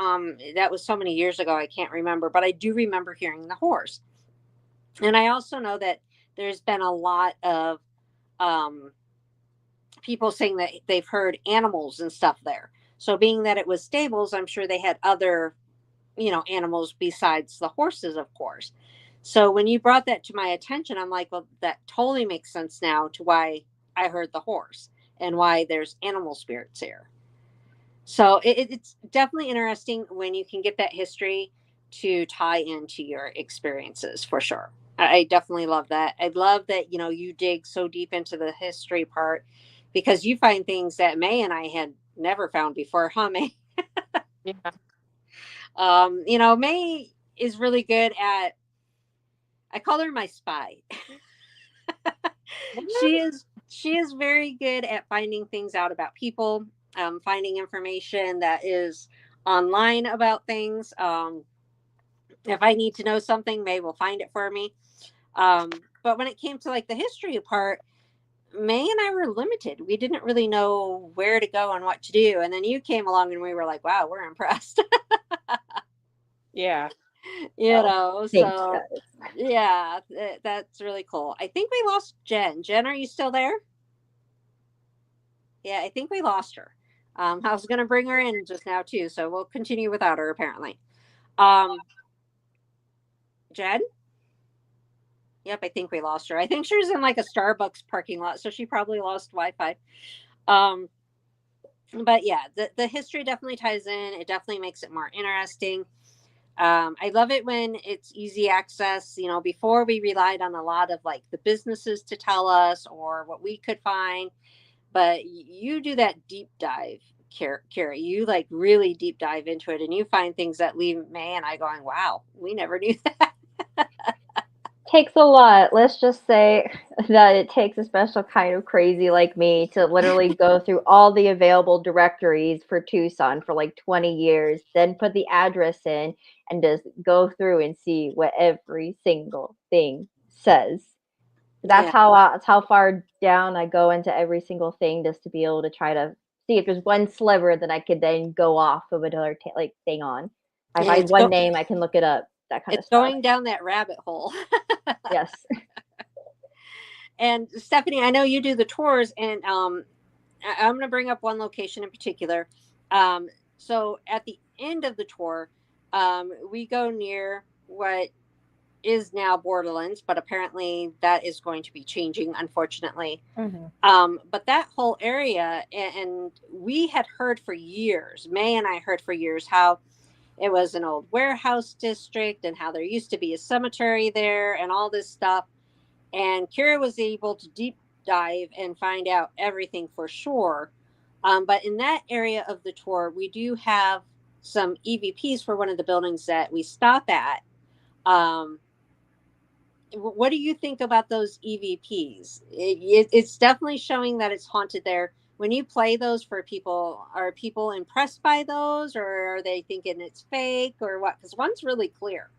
That was so many years ago, I can't remember, but I do remember hearing the horse. And I also know that there's been a lot of um, people saying that they've heard animals and stuff there. So being that it was stables, I'm sure they had other, animals besides the horses, of course. So when you brought that to my attention, I'm like, well, that totally makes sense now to why I heard the horse and why there's animal spirits here. So it's definitely interesting when you can get that history to tie into your experiences for sure. I definitely love that. I love that, you dig so deep into the history part because you find things that May and I had never found before, huh, May? Yeah. May is really good at, I call her my spy. She is very good at finding things out about people, finding information that is online about things. If I need to know something, May will find it for me. But when it came to like the history part, May and I were limited. We didn't really know where to go and what to do. And then you came along and we were like, wow, we're impressed. Yeah. Know, Thanks, so guys. yeah, that's really cool. I think we lost Jen. Jen, are you still there? Yeah, I think we lost her. I was going to bring her in just now too, so we'll continue without her apparently. Um, Jen? Yep, I think we lost her. I think she was in like a Starbucks parking lot, so she probably lost Wi-Fi. Um, but yeah, the history definitely ties in. It definitely makes it more interesting. I love it when it's easy access. You know, before we relied on a lot of like the businesses to tell us or what we could find, but you do that deep dive, Carrie. You like really deep dive into it, and you find things that leave May and I going, "Wow, we never knew that." Takes a lot. Let's just say that it takes a special kind of crazy like me to literally go through all the available directories for Tucson for like 20 years, then put the address in and just go through and see what every single thing says. Yeah, That's how far down I go into every single thing just to be able to try to see if there's one sliver that I could then go off of another like thing on. If I yeah, find one name, I can look it up. That kind of it's stuff. going down that rabbit hole. Yes. And Stephanie, I know you do the tours, and I'm going to bring up one location in particular. Um, so at the end of the tour, we go near what is now Borderlands, but apparently that is going to be changing, unfortunately. Mm-hmm. But that whole area, and we had heard for years, May and I heard for years how it was an old warehouse district and how there used to be a cemetery there and all this stuff. And Kira was able to deep dive and find out everything for sure. But in that area of the tour, we do have some EVPs for one of the buildings that we stop at. Um, what do you think about those EVPs? It's definitely showing that it's haunted there. When you play those for people, are people impressed by those, or are they thinking it's fake, or what? Because one's really clear.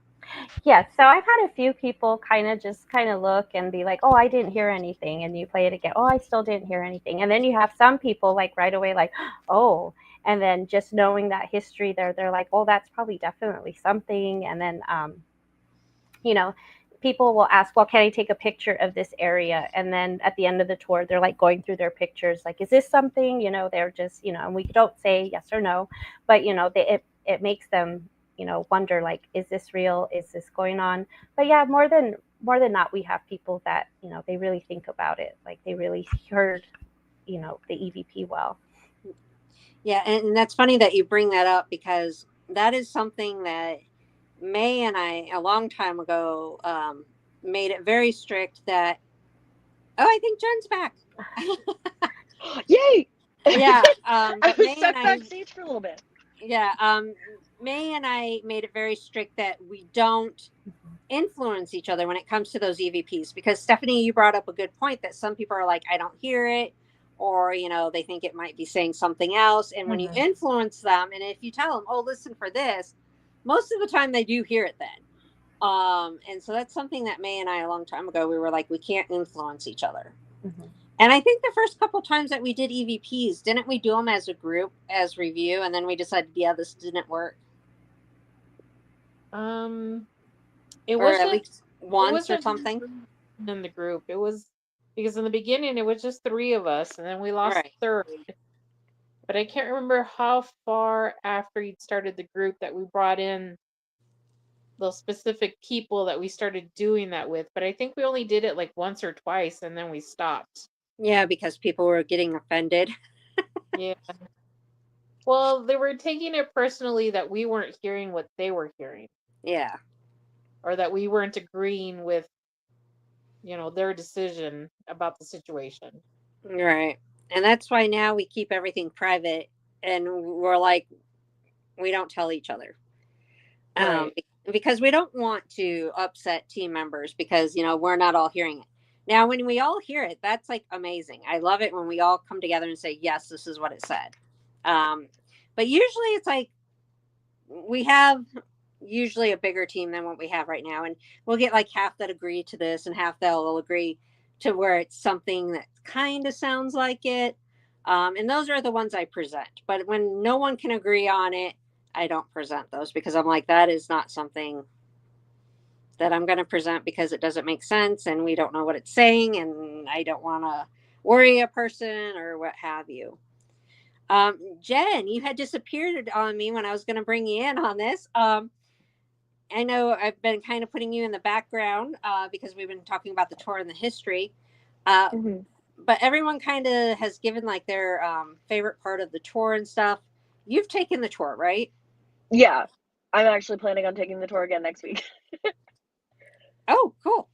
Yeah, so I've had a few people kind of look and be like, "Oh, I didn't hear anything," and you play it again. "Oh, I still didn't hear anything," and then you have some people like right away like, "Oh," and then just knowing that history, they're like, "Oh, that's probably definitely something," and then you know, people will ask, well, can I take a picture of this area? And then at the end of the tour, they're like going through their pictures, like, is this something? They're just, and we don't say yes or no, but it makes them, wonder, like, is this real? Is this going on? But yeah, more than not, we have people that, they really think about it, like they really heard, the EVP well. Yeah, and that's funny that you bring that up because that is something that May and I, a long time ago, made it very strict that, oh, I think Jen's back. Yay! Yeah, I but was May and stuck I, backstage for a little bit. yeah, May and I made it very strict that we don't influence each other when it comes to those EVPs. Because Stephanie, you brought up a good point that some people are like, I don't hear it, or they think it might be saying something else. And when you Mhm. influence them, and if you tell them, oh, listen for this, most of the time they do hear it then. And so that's something that May and I, a long time ago, we were like, we can't influence each other. Mhm. And I think the first couple times that we did EVPs, didn't we do them as a group, as review, and then we decided, yeah, this didn't work, Um, it or at wasn't least it once or wasn't something. in the group. It was because in the beginning it was just three of us, and then we lost Right. the third. But I can't remember how far after you'd started the group that we brought in those specific people that we started doing that with. But I think we only did it like once or twice, and then we stopped. Yeah, because people were getting offended. Yeah. Well, they were taking it personally that we weren't hearing what they were hearing, Yeah. or that we weren't agreeing with, their decision about the situation. Right. And that's why now we keep everything private, and we're like, we don't tell each other. Right. Because we don't want to upset team members because, we're not all hearing it. Now, when we all hear it, that's like amazing. I love it when we all come together and say, yes, this is what it said. Um, but usually it's like we have usually a bigger team than what we have right now. And we'll get like half that agree to this and half that will agree to where it's something that's kind of sounds like it. And those are the ones I present. But when no one can agree on it, I don't present those because I'm like, that is not something that I'm going to present because it doesn't make sense and we don't know what it's saying and I don't want to worry a person or what have you. Jen, you had disappeared on me when I was going to bring you in on this. I know I've been kind of putting you in the background because we've been talking about the tour and the history. Mm-hmm. But everyone kind of has given like their favorite part of the tour and stuff. You've taken the tour, right? Yeah, I'm actually planning on taking the tour again next week. Oh, cool.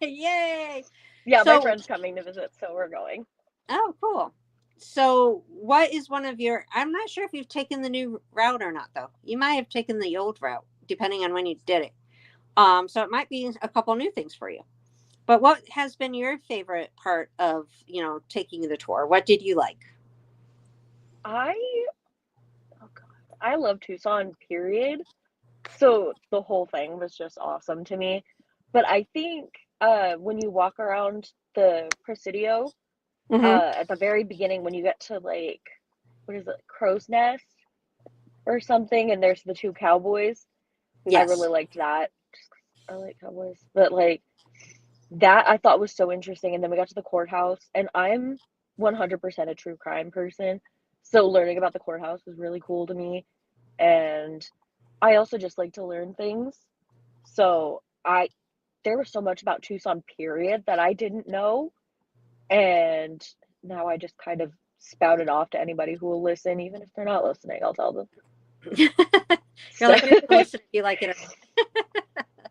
Yay. Yeah, my So, friend's coming to visit, so we're going. oh, cool. So, what is one of your? I'm not sure if you've taken the new route or not, though. You might have taken the old route, depending on when you did it. So it might be a couple new things for you. But what has been your favorite part of, taking the tour? What did you like? I oh god, I love Tucson, period. So the whole thing was just awesome to me. But I think when you walk around the Presidio, Mm-hmm. at the very beginning when you get to like what is it, Crow's Nest or something, and there's the two cowboys. I really Yes. liked that. I like cowboys, but like that I thought was so interesting. And then we got to the courthouse, and I'm 100% a true crime person, so learning about the courthouse was really cool to me. And I also just like to learn things, so I there was so much about Tucson, period, that I didn't know, and now I just kind of spout it off to anybody who will listen, even if they're not listening. I'll tell them. You're So like, you can listen if you like it.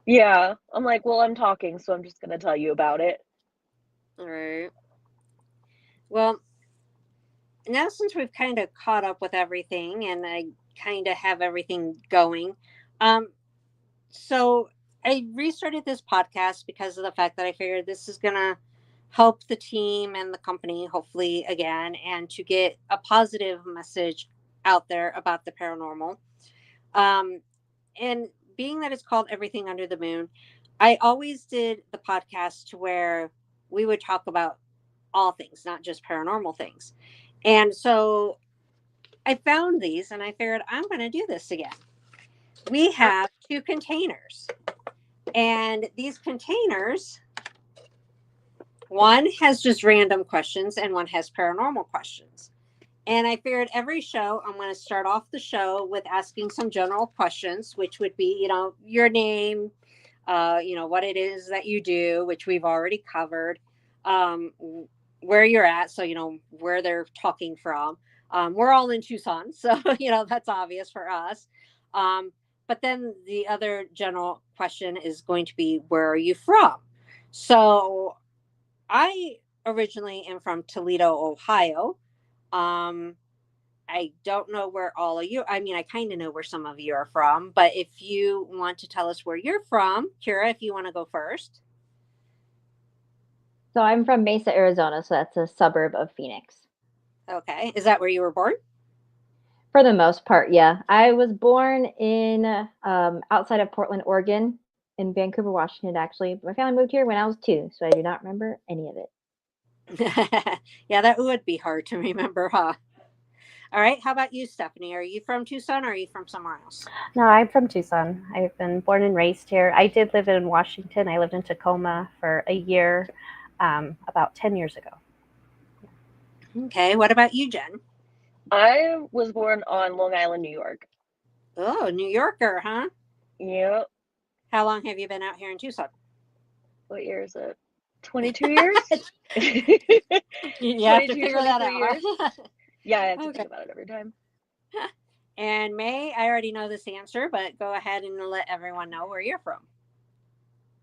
yeah, I'm like, well, I'm talking, so I'm just gonna tell you about it. All right. Well, now since we've kind of caught up with everything and I kind of have everything going, um, so I restarted this podcast because of the fact that I figured this is gonna help the team and the company, hopefully again, and to get a positive message out there about the paranormal. Um, and being that it's called Everything Under the Moon, I always did the podcast to where we would talk about all things, not just paranormal things. And so I found these and I figured I'm going to do this again. We have two containers, and these containers, one has just random questions and one has paranormal questions. And I figured every show, I'm going to start off the show with asking some general questions, which would be, your name, what it is that you do, which we've already covered, um, where you're at. So, where they're talking from. We're all in Tucson. So, that's obvious for us. Um, but then the other general question is going to be, where are you from? So I originally am from Toledo, Ohio. Um, I don't know where all of you, I mean, I kind of know where some of you are from, but if you want to tell us where you're from, Kira, if you want to go first. So I'm from Mesa, Arizona, so that's a suburb of Phoenix. Okay. Is that where you were born? For the most part, yeah. I was born in outside of Portland, Oregon, in Vancouver, Washington, actually. My family moved here when I was 2, so I do not remember any of it. Yeah, that would be hard to remember, huh? All right. How about you, Stephanie? Are you from Tucson or are you from somewhere else? No, I'm from Tucson. I've been born and raised here. I did live in Washington. I lived in Tacoma for a year, about 10 years ago. Okay. What about you, Jen? I was born on Long Island, New York. Oh, New Yorker, huh? Yep. How long have you been out here in Tucson? What year is it? 22 years? You have to 22, figure that 23 out. years. Huh? Yeah, I have to Okay. think about it every time. And May, I already know this answer, but go ahead and let everyone know where you're from.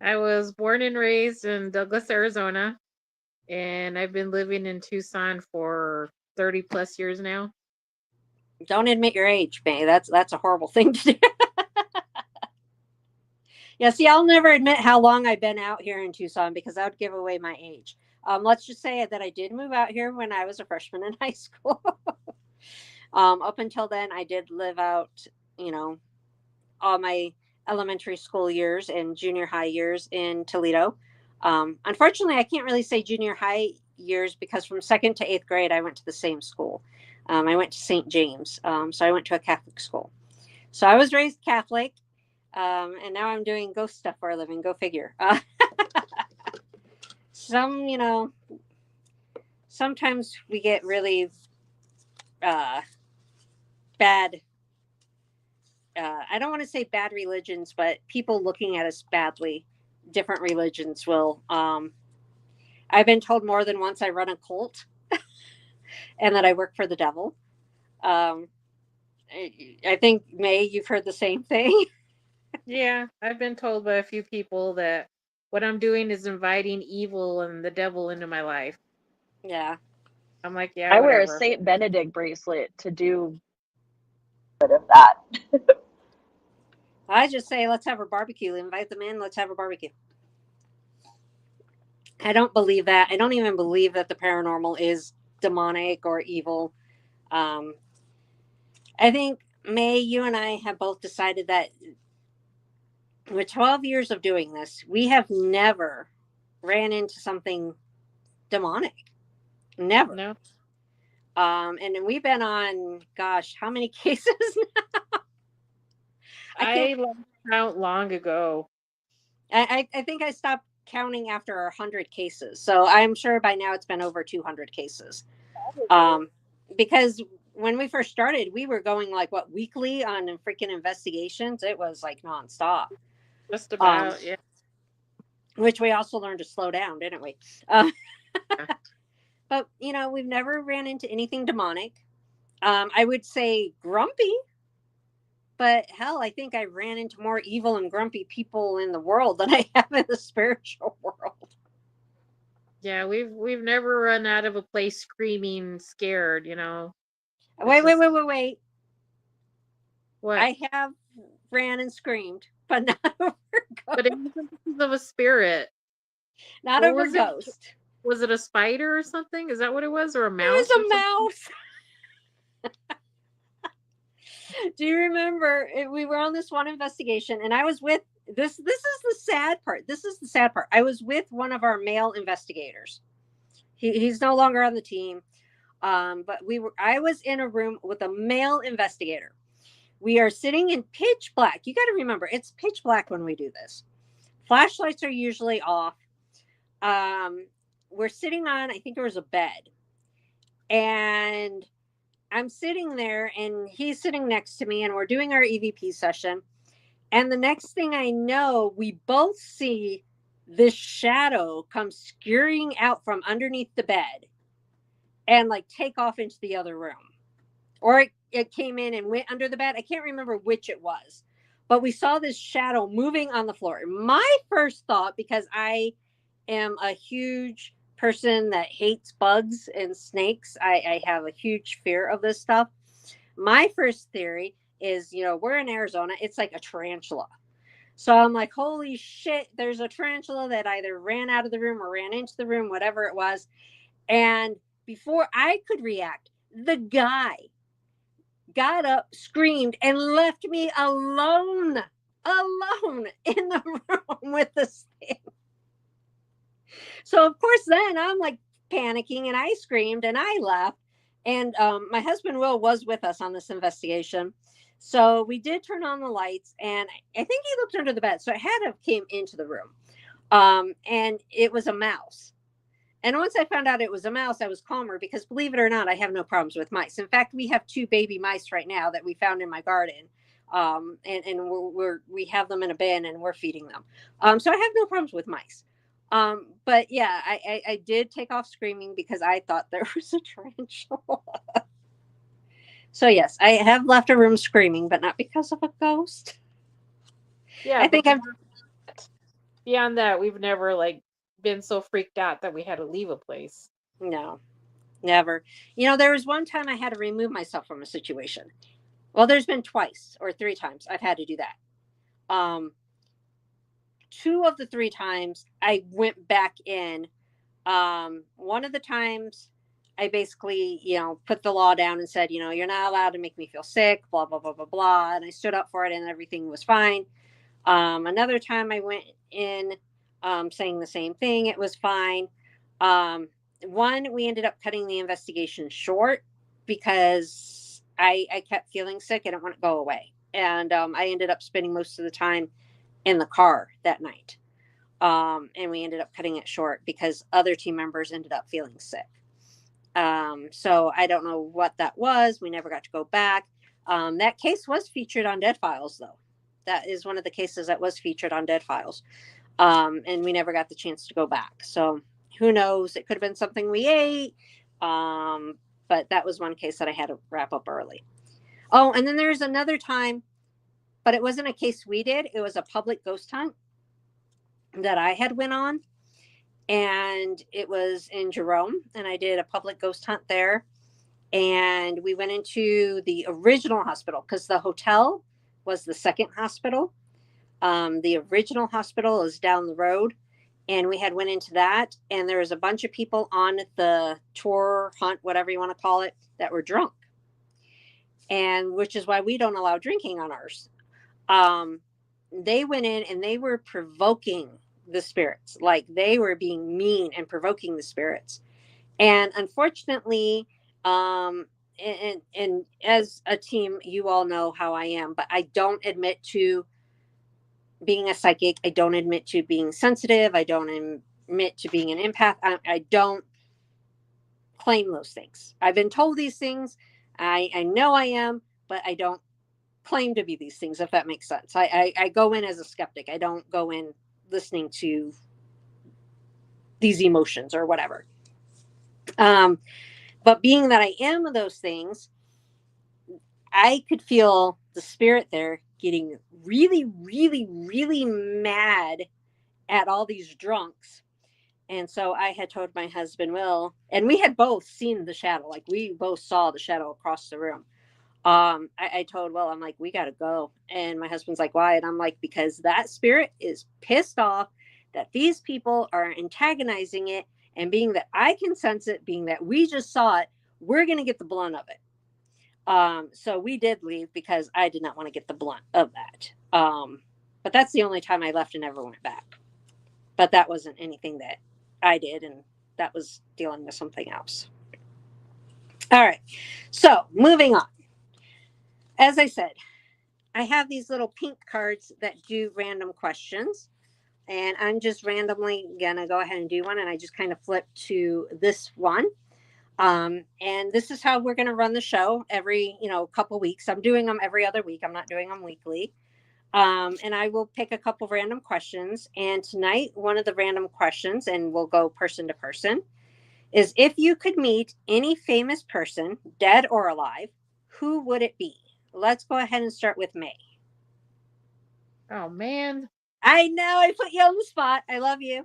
I was born and raised in Douglas, Arizona, and I've been living in Tucson for 30 plus years now. Don't admit your age, May. That's a horrible thing to do. Yeah, see, I'll never admit how long I've been out here in Tucson because that would give away my age. Let's just say that I did move out here when I was a freshman in high school. Up until then, I did live out, you know, all my elementary school years and junior high years in Toledo. Unfortunately, I can't really say junior high years because from 2nd to 8th grade, I went to the same school. I went to St. James. So I went to a Catholic school. So I was raised Catholic. And now I'm doing ghost stuff for a living. Go figure. Sometimes we get really bad. I don't want to say bad religions, but people looking at us badly. Different religions will. I've been told more than once I run a cult and that I work for the devil. I think, May, you've heard the same thing. Yeah, I've been told by a few people that what I'm doing is inviting evil and the devil into my life. Yeah. I'm like, yeah, I wear a whatever. Saint Benedict bracelet to do a bit of that. I just say, let's have a barbecue. Invite them in. Let's have a barbecue. I don't believe that. I don't even believe that the paranormal is demonic or evil. I think, May, you and I have both decided that with 12 years of doing this, we have never ran into something demonic. Never. No, And then we've been on, gosh, how many cases now? I lost count long ago. I think I stopped counting after 100 cases. So I'm sure by now it's been over 200 cases. Because when we first started, we were going like weekly on freaking investigations. It was like nonstop. Just about, yeah. Which we also learned to slow down, didn't we? But we've never ran into anything demonic. I would say grumpy, but hell, I think I ran into more evil and grumpy people in the world than I have in the spiritual world. Yeah, we've never run out of a place screaming, scared. Wait. What? I have ran and screamed, but not over But it wasn't because of a spirit. not What over was it? ghost. Was it a spider or something? Is that what it was, or a It mouse? was a mouse. Do you remember we were on this one investigation and I was with this is the sad part. This is the sad part. I was with one of our male investigators. He's no longer on the team. But I was in a room with a male investigator. We are sitting in pitch black. You got to remember, it's pitch black when we do this. Flashlights are usually off. We're sitting on, I think there was a bed. And I'm sitting there and he's sitting next to me and we're doing our EVP session. And the next thing I know, we both see this shadow come scurrying out from underneath the bed and like take off into the other room. Or it came in and went under the bed. I can't remember which it was. But we saw this shadow moving on the floor. My first thought, because I am a huge person that hates bugs and snakes, I have a huge fear of this stuff. My first theory is, we're in Arizona. It's like a tarantula. So I'm like, holy shit, there's a tarantula that either ran out of the room or ran into the room, whatever it was. And before I could react, the guy got up, screamed, and left me alone in the room with this thing. So of course then I'm like panicking and I screamed and I left. And my husband Will was with us on this investigation. So we did turn on the lights and I think he looked under the bed. So it had to have came into the room. And it was a mouse. And once I found out it was a mouse, I was calmer because believe it or not, I have no problems with mice. In fact, we have 2 baby mice right now that we found in my garden. And we have them in a bin and we're feeding them. So I have no problems with mice. But yeah, I did take off screaming because I thought there was a tarantula. So yes, I have left a room screaming, but not because of a ghost. Yeah, I think beyond that, we've never been so freaked out that we had to leave a place. No, never. There was one time I had to remove myself from a situation. Well, there's been twice or 3 times I've had to do that. 2 of the 3 times I went back in. One of the times I basically, put the law down and said, you're not allowed to make me feel sick, blah, blah, blah, blah, blah. And I stood up for it and everything was fine. Another time I went in saying the same thing. It was fine. one, we ended up cutting the investigation short because I kept feeling sick. I didn't want to go away. And I ended up spending most of the time in the car that night. And we ended up cutting it short because other team members ended up feeling sick. So I don't know what that was. We never got to go back. That case was featured on Dead Files, though. That is one of the cases that was featured on Dead Files. And we never got the chance to go back. So who knows? It could have been something we ate. But that was one case that I had to wrap up early. Oh, and then there's another time, but it wasn't a case we did. It was a public ghost hunt that I had went on. And it was in Jerome, and I did a public ghost hunt there. And we went into the original hospital because the hotel was the second hospital. The original hospital is down the road, and we had went into that, and there was a bunch of people on the tour hunt, whatever you want to call it, that were drunk, and which is why we don't allow drinking on ours. They went in and they were provoking the spirits, like they were being mean and provoking the spirits. And unfortunately, and as a team, you all know how I am, but I don't admit to being a psychic. I don't admit to being sensitive. I don't admit to being an empath. I don't claim those things. I've been told these things. I know I am, but I don't claim to be these things, if that makes sense. I go in as a skeptic. I don't go in listening to these emotions or whatever. But being that I am those things, I could feel the spirit there getting really, really, really mad at all these drunks. And so I had told my husband, Will, and we had both seen the shadow. Like we both saw the shadow across the room. I told Will, I'm like, we got to go. And my husband's like, why? And I'm like, because that spirit is pissed off that these people are antagonizing it. And being that I can sense it, being that we just saw it, we're going to get the blunt of it. So we did leave because I did not want to get the blunt of that. But that's the only time I left and never went back. But that wasn't anything that I did. And that was dealing with something else. All right. So moving on. As I said, I have these little pink cards that do random questions. And I'm just randomly going to go ahead and do one. And I just kind of flip to this one. And this is how we're going to run the show every, couple weeks. I'm doing them every other week. I'm not doing them weekly. And I will pick a couple random questions. And tonight, one of the random questions, and we'll go person to person, is if you could meet any famous person, dead or alive, who would it be? Let's go ahead and start with May. Oh man. I know I put you on the spot. I love you.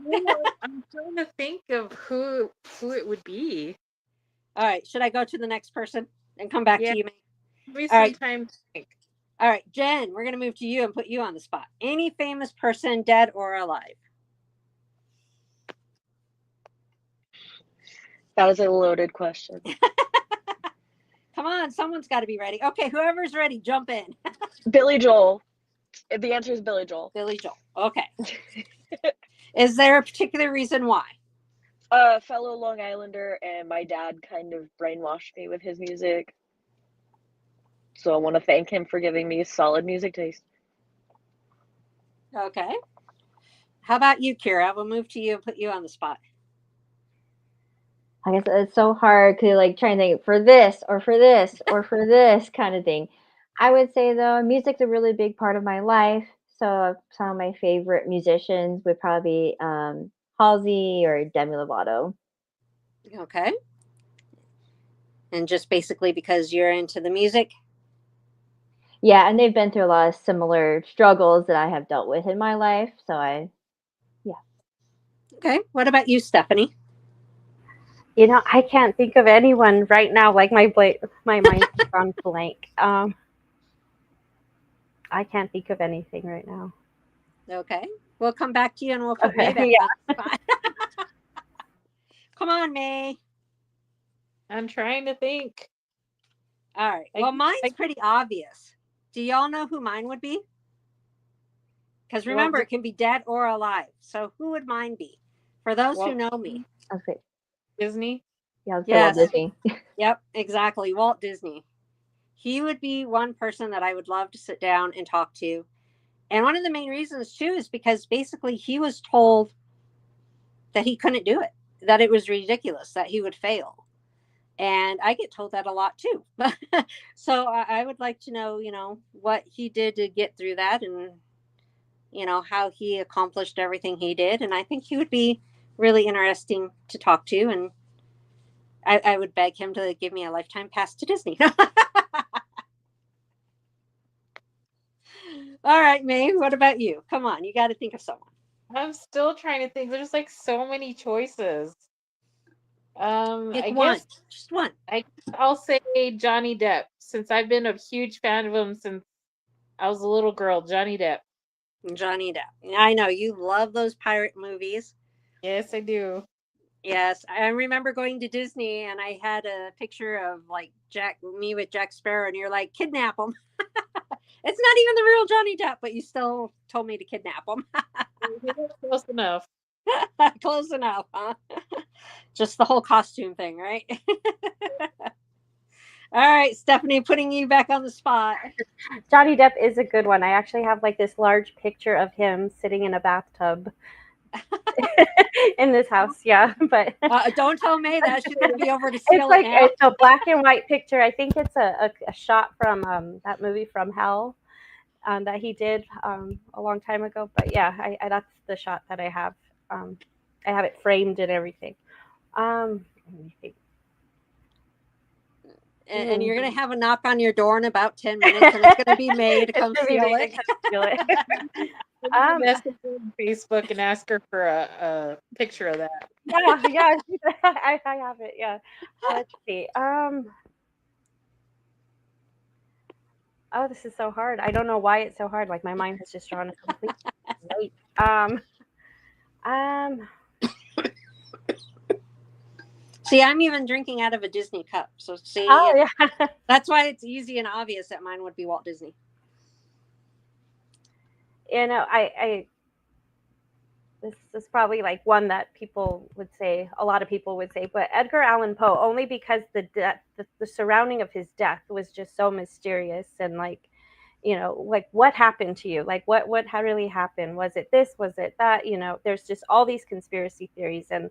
I'm trying to think of who it would be. All right. Should I go to the next person and come back to you, May? Give me All some right. time to think. All right, Jen, we're going to move to you and put you on the spot. Any famous person, dead or alive? That was a loaded question. Come on, someone's got to be ready. Okay, whoever's ready, jump in. Billy Joel. The answer is Billy Joel. Billy Joel. Okay. Is there a particular reason why? Fellow Long Islander, and my dad kind of brainwashed me with his music. So I want to thank him for giving me a solid music taste. Okay. How about you, Kira? We'll move to you and put you on the spot. I guess it's so hard to try and think for this or for this or for this kind of thing. I would say though, music's a really big part of my life. So some of my favorite musicians would probably be Halsey or Demi Lovato. Okay. And just basically because you're into the music? Yeah, and they've been through a lot of similar struggles that I have dealt with in my life. So yeah. Okay. What about you, Stephanie? I can't think of anyone right now. Like my mind's gone blank. I can't think of anything right now. Okay. We'll come back to you and we'll put Okay, May back yeah. on the spot. Come on, May. I'm trying to think. All right. Well, mine's pretty obvious. Do y'all know who mine would be? Because remember, it can be dead or alive. So who would mine be? For those who know me. Okay. Disney. Yeah, let's say Walt Yes. Disney. Yep, exactly. Walt Disney. He would be one person that I would love to sit down and talk to. And one of the main reasons, too, is because basically he was told that he couldn't do it, that it was ridiculous, that he would fail. And I get told that a lot, too. So I would like to know, what he did to get through that and, how he accomplished everything he did. And I think he would be really interesting to talk to. And I would beg him to give me a lifetime pass to Disney. All right, May, what about you? Come on, you got to think of someone. I'm still trying to think. There's like so many choices. Pick I one, guess just one. I'll say Johnny Depp, since I've been a huge fan of him since I was a little girl. Johnny Depp. Johnny Depp. I know you love those pirate movies. Yes, I do. Yes, I remember going to Disney and I had a picture of like me with Jack Sparrow, and you're like, kidnap him. It's not even the real Johnny Depp, but you still told me to kidnap him. Close enough. Close enough, huh? Just the whole costume thing, right? All right, Stephanie, putting you back on the spot. Johnny Depp is a good one. I actually have like this large picture of him sitting in a bathtub in this house. Yeah, but Don't tell May that. She's going to be over to it's steal like it now. it's a black and white picture. I think it's a shot from that movie From Hell that he did a long time ago. But yeah, I that's the shot that I have. I have it framed and everything. Let me think. And you're going to have a knock on your door in about 10 minutes, and it's going to be May to come steal it. Message her on Facebook and ask her for a picture of that. Yeah, I have it. Yeah, let's see. Oh, this is so hard. I don't know why it's so hard. Like my mind has just drawn a complete blank. See, I'm even drinking out of a Disney cup. So see, Oh yeah. that's why it's easy and obvious that mine would be Walt Disney. I this is probably like one that people would say, a lot of people would say, but Edgar Allan Poe, only because the surrounding of his death was just so mysterious and like, like what happened to you? Like what really happened? Was it this? Was it that? There's just all these conspiracy theories, and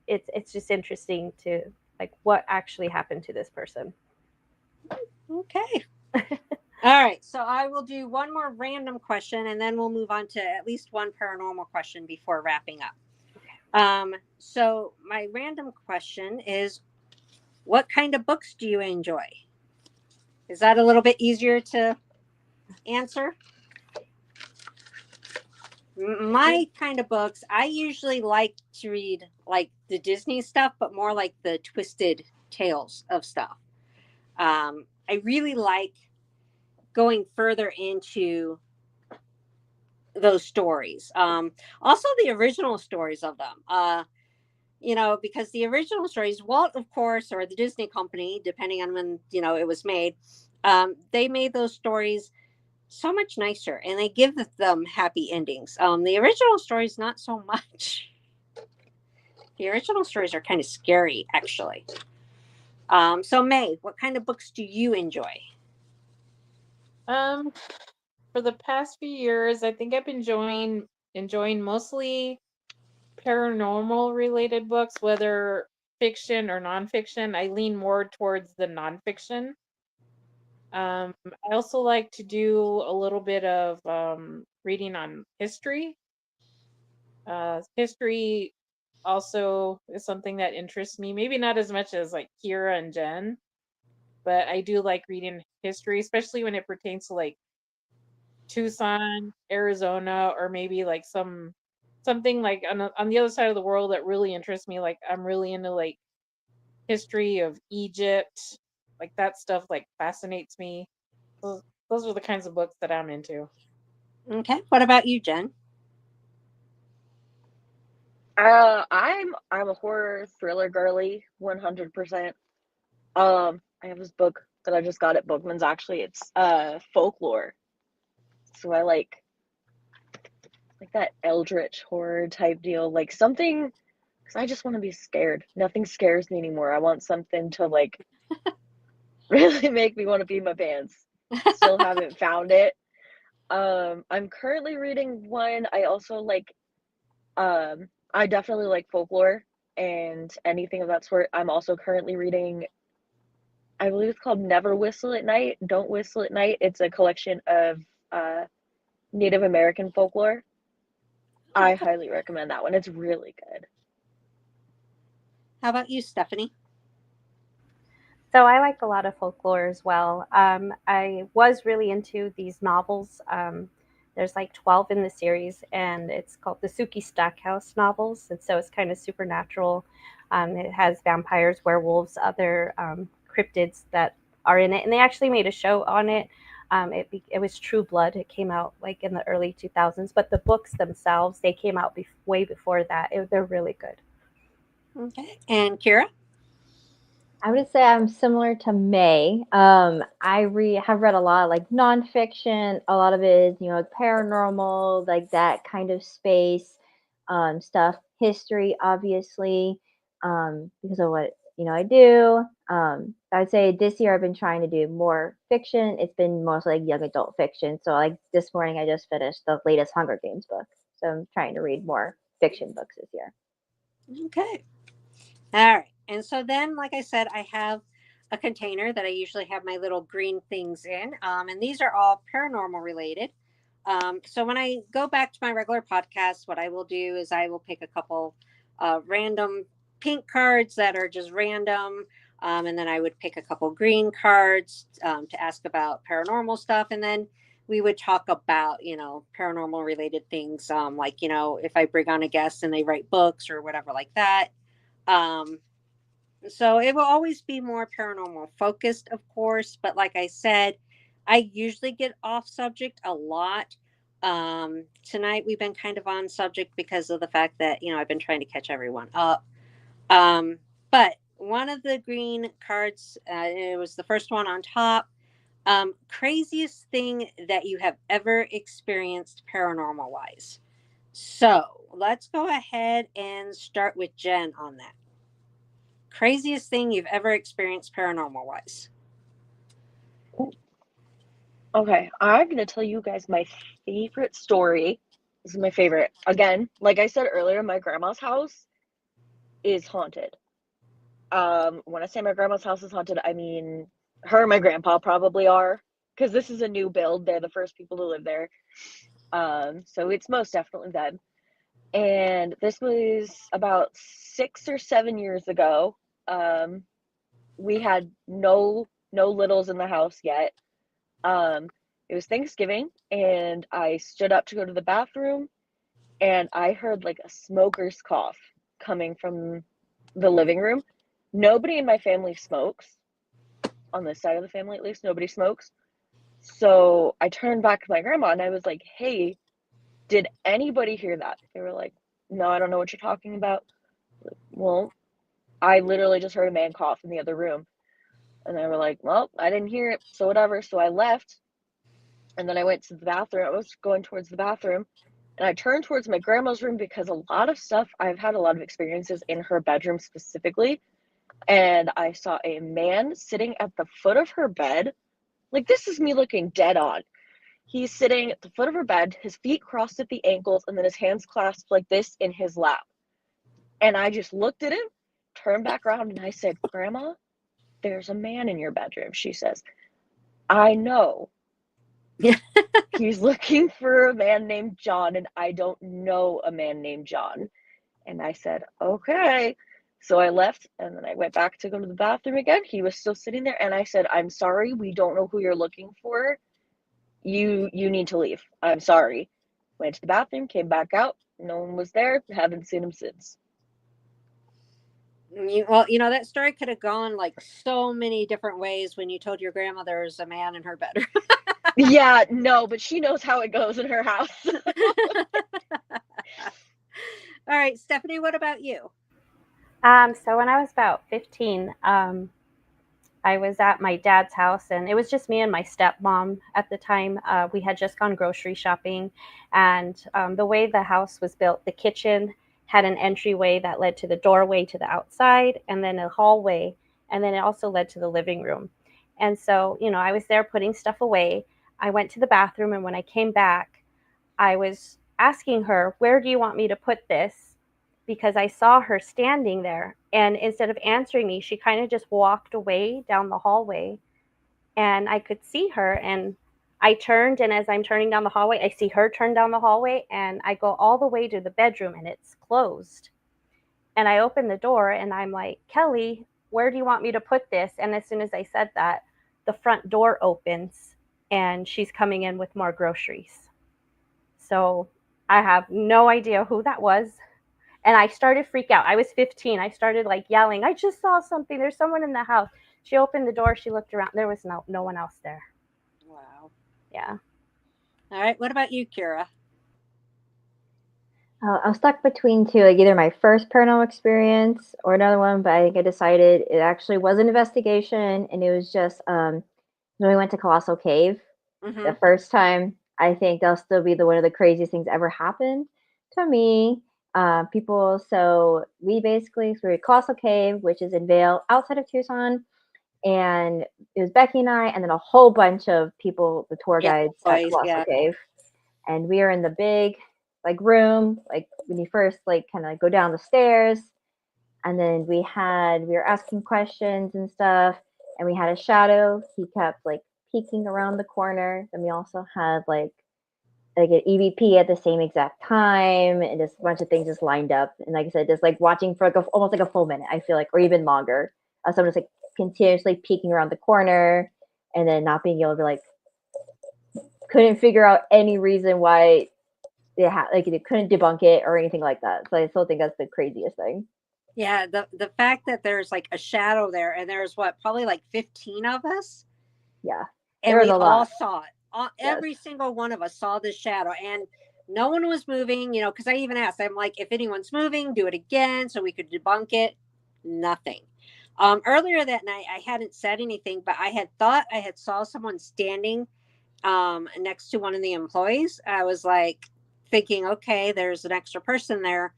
it's just interesting to like what actually happened to this person. Okay. All right. So I will do one more random question, and then we'll move on to at least one paranormal question before wrapping up. So my random question is, what kind of books do you enjoy? Is that a little bit easier to answer? My kind of books, I usually like to read like the Disney stuff, but more like the twisted tales of stuff. I really like going further into those stories. Also, the original stories of them. Because the original stories, Walt, of course, or the Disney Company, depending on when it was made, they made those stories so much nicer, and they give them happy endings. The original stories, not so much. The original stories are kind of scary, actually. So May, what kind of books do you enjoy? For the past few years, I think I've been enjoying mostly paranormal related books, whether fiction or nonfiction. I lean more towards the nonfiction. I also like to do a little bit of reading on history. History also is something that interests me. Maybe not as much as like Kira and Jen, but I do like reading history, especially when it pertains to like Tucson, Arizona, or maybe like something like on the other side of the world that really interests me. Like I'm really into like history of Egypt, like that stuff like fascinates me. Those are the kinds of books that I'm into. Okay. What about you, Jen? I'm a horror thriller girly, 100%. I have this book that I just got at Bookman's. Actually, it's folklore. So I like that eldritch horror type deal, like something because I just want to be scared. Nothing scares me anymore. I want something to like really make me want to pee my pants. Still haven't found it. I'm currently reading one. I also like I definitely like folklore and anything of that sort. I'm also currently reading, I believe it's called Never Whistle at Night, Don't Whistle at Night. It's a collection of uh Native American folklore. I Okay. highly recommend that one. It's really good. How about you, Stephanie? So I like a lot of folklore as well. I was really into these novels. There's like 12 in the series, and it's called the Suki Stackhouse novels. And so it's kind of supernatural. It has vampires, werewolves, other cryptids that are in it. And they actually made a show on it. It was True Blood. It came out like in the early 2000s. But the books themselves, they came out way before that. They're really good. Okay. And Kira? I would say I'm similar to May. Have read a lot of like nonfiction. A lot of it is, like paranormal, like that kind of space stuff. History, obviously, because of what I do. I'd say this year I've been trying to do more fiction. It's been mostly like young adult fiction. So like this morning I just finished the latest Hunger Games book. So I'm trying to read more fiction books this year. Okay. All right. And so then, like I said, I have a container that I usually have my little green things in. And these are all paranormal related. So when I go back to my regular podcast, what I will do is I will pick a couple random pink cards that are just random. And then I would pick a couple green cards to ask about paranormal stuff. And then we would talk about, paranormal related things, like, if I bring on a guest and they write books or whatever like that. Um, so it will always be more paranormal focused, of course, but like I said, I usually get off subject a lot. Tonight we've been kind of on subject because of the fact that I've been trying to catch everyone up. But one of the green cards, it was the first one on top. Craziest thing that you have ever experienced paranormal wise. So let's go ahead and start with Jen on that. Craziest thing you've ever experienced paranormal wise. Okay, I'm gonna tell you guys my favorite story. This is my favorite. Again, like I said earlier, my grandma's house is haunted. When I say my grandma's house is haunted, I mean her and my grandpa probably are, because this is a new build. They're the first people to live there. So it's most definitely them. And this was about 6 or 7 years ago. Um, we had no littles in the house yet. Um, it was Thanksgiving, and I stood up to go to the bathroom, and I heard like a smoker's cough coming from the living room. Nobody in my family smokes. On this side of the family, at least, nobody smokes. So I turned back to my grandma and I was like, "Hey, did anybody hear that?" They were like, "No, I don't know what you're talking about." Like, well, I literally just heard a man cough in the other room. And they were like, "Well, I didn't hear it, so whatever." So I left, and then I went to the bathroom. I was going towards the bathroom, and I turned towards my grandma's room because a lot of stuff, I've had a lot of experiences in her bedroom specifically. And I saw a man sitting at the foot of her bed. Like, this is me looking dead on. He's sitting at the foot of her bed, his feet crossed at the ankles, and then his hands clasped like this in his lap. And I just looked at him, turned back around, and I said, "Grandma, there's a man in your bedroom." She says, "I know. He's looking for a man named John, and I don't know a man named John." And I said, "Okay." So I left, and then I went back to go to the bathroom again. He was still sitting there, and I said, "I'm sorry, we don't know who you're looking for. You need to leave. I'm sorry." Went to the bathroom, came back out. No one was there. Haven't seen him since. Well, that story could have gone like so many different ways when you told your grandma there was a man in her bedroom. Yeah, no, but she knows how it goes in her house. All right, Stephanie, what about you? So when I was about 15, I was at my dad's house, and it was just me and my stepmom at the time. We had just gone grocery shopping, and the way the house was built, the kitchen had an entryway that led to the doorway to the outside, and then a hallway, and then it also led to the living room. And so, I was there putting stuff away. I went to the bathroom, and when I came back, I was asking her, "Where do you want me to put this?" Because I saw her standing there. And instead of answering me, she kind of just walked away down the hallway. And I could see her. And I turned, and as I'm turning down the hallway, I see her turn down the hallway. And I go all the way to the bedroom, and it's closed. And I open the door, and I'm like, "Kelly, where do you want me to put this?" And as soon as I said that, the front door opens, and she's coming in with more groceries. So I have no idea who that was. And I started to freak out. I was 15. I started like yelling, "I just saw something. There's someone in the house." She opened the door. She looked around. There was no one else there. Wow. Yeah. All right. What about you, Kira? I'm stuck between two, like either my first paranormal experience or another one, but I think I decided it actually was an investigation, and it was just when we went to Colossal Cave Mm-hmm. the first time. I think that'll still be one of the craziest things ever happened to me. People, so we were at Colossal Cave, which is in Vail, outside of Tucson, and it was Becky and I, and then a whole bunch of people, the tour Yeah. guides at Boys. Colossal Yeah. Cave, and we are in the big like room, like when you first like kind of go down the stairs, and then we were asking questions and stuff, and we had a shadow. He kept like peeking around the corner, and we also had like an EVP at the same exact time, and just a bunch of things just lined up. And like I said, just like watching for like almost like a full minute, I feel like, or even longer. Someone just like continuously peeking around the corner, and then not being able to like couldn't figure out any reason why they couldn't debunk it or anything like that. So I still think that's the craziest thing. Yeah. The fact that there's like a shadow there, and there's what, probably like 15 of us, Yeah, and there was we a all lot. saw it. Yes. Every single one of us saw this shadow, and no one was moving. Because I even asked, I'm like, if anyone's moving, do it again so we could debunk it. Nothing. Earlier that night, I hadn't said anything, but I had thought I had saw someone standing next to one of the employees. I was like thinking, okay, there's an extra person there.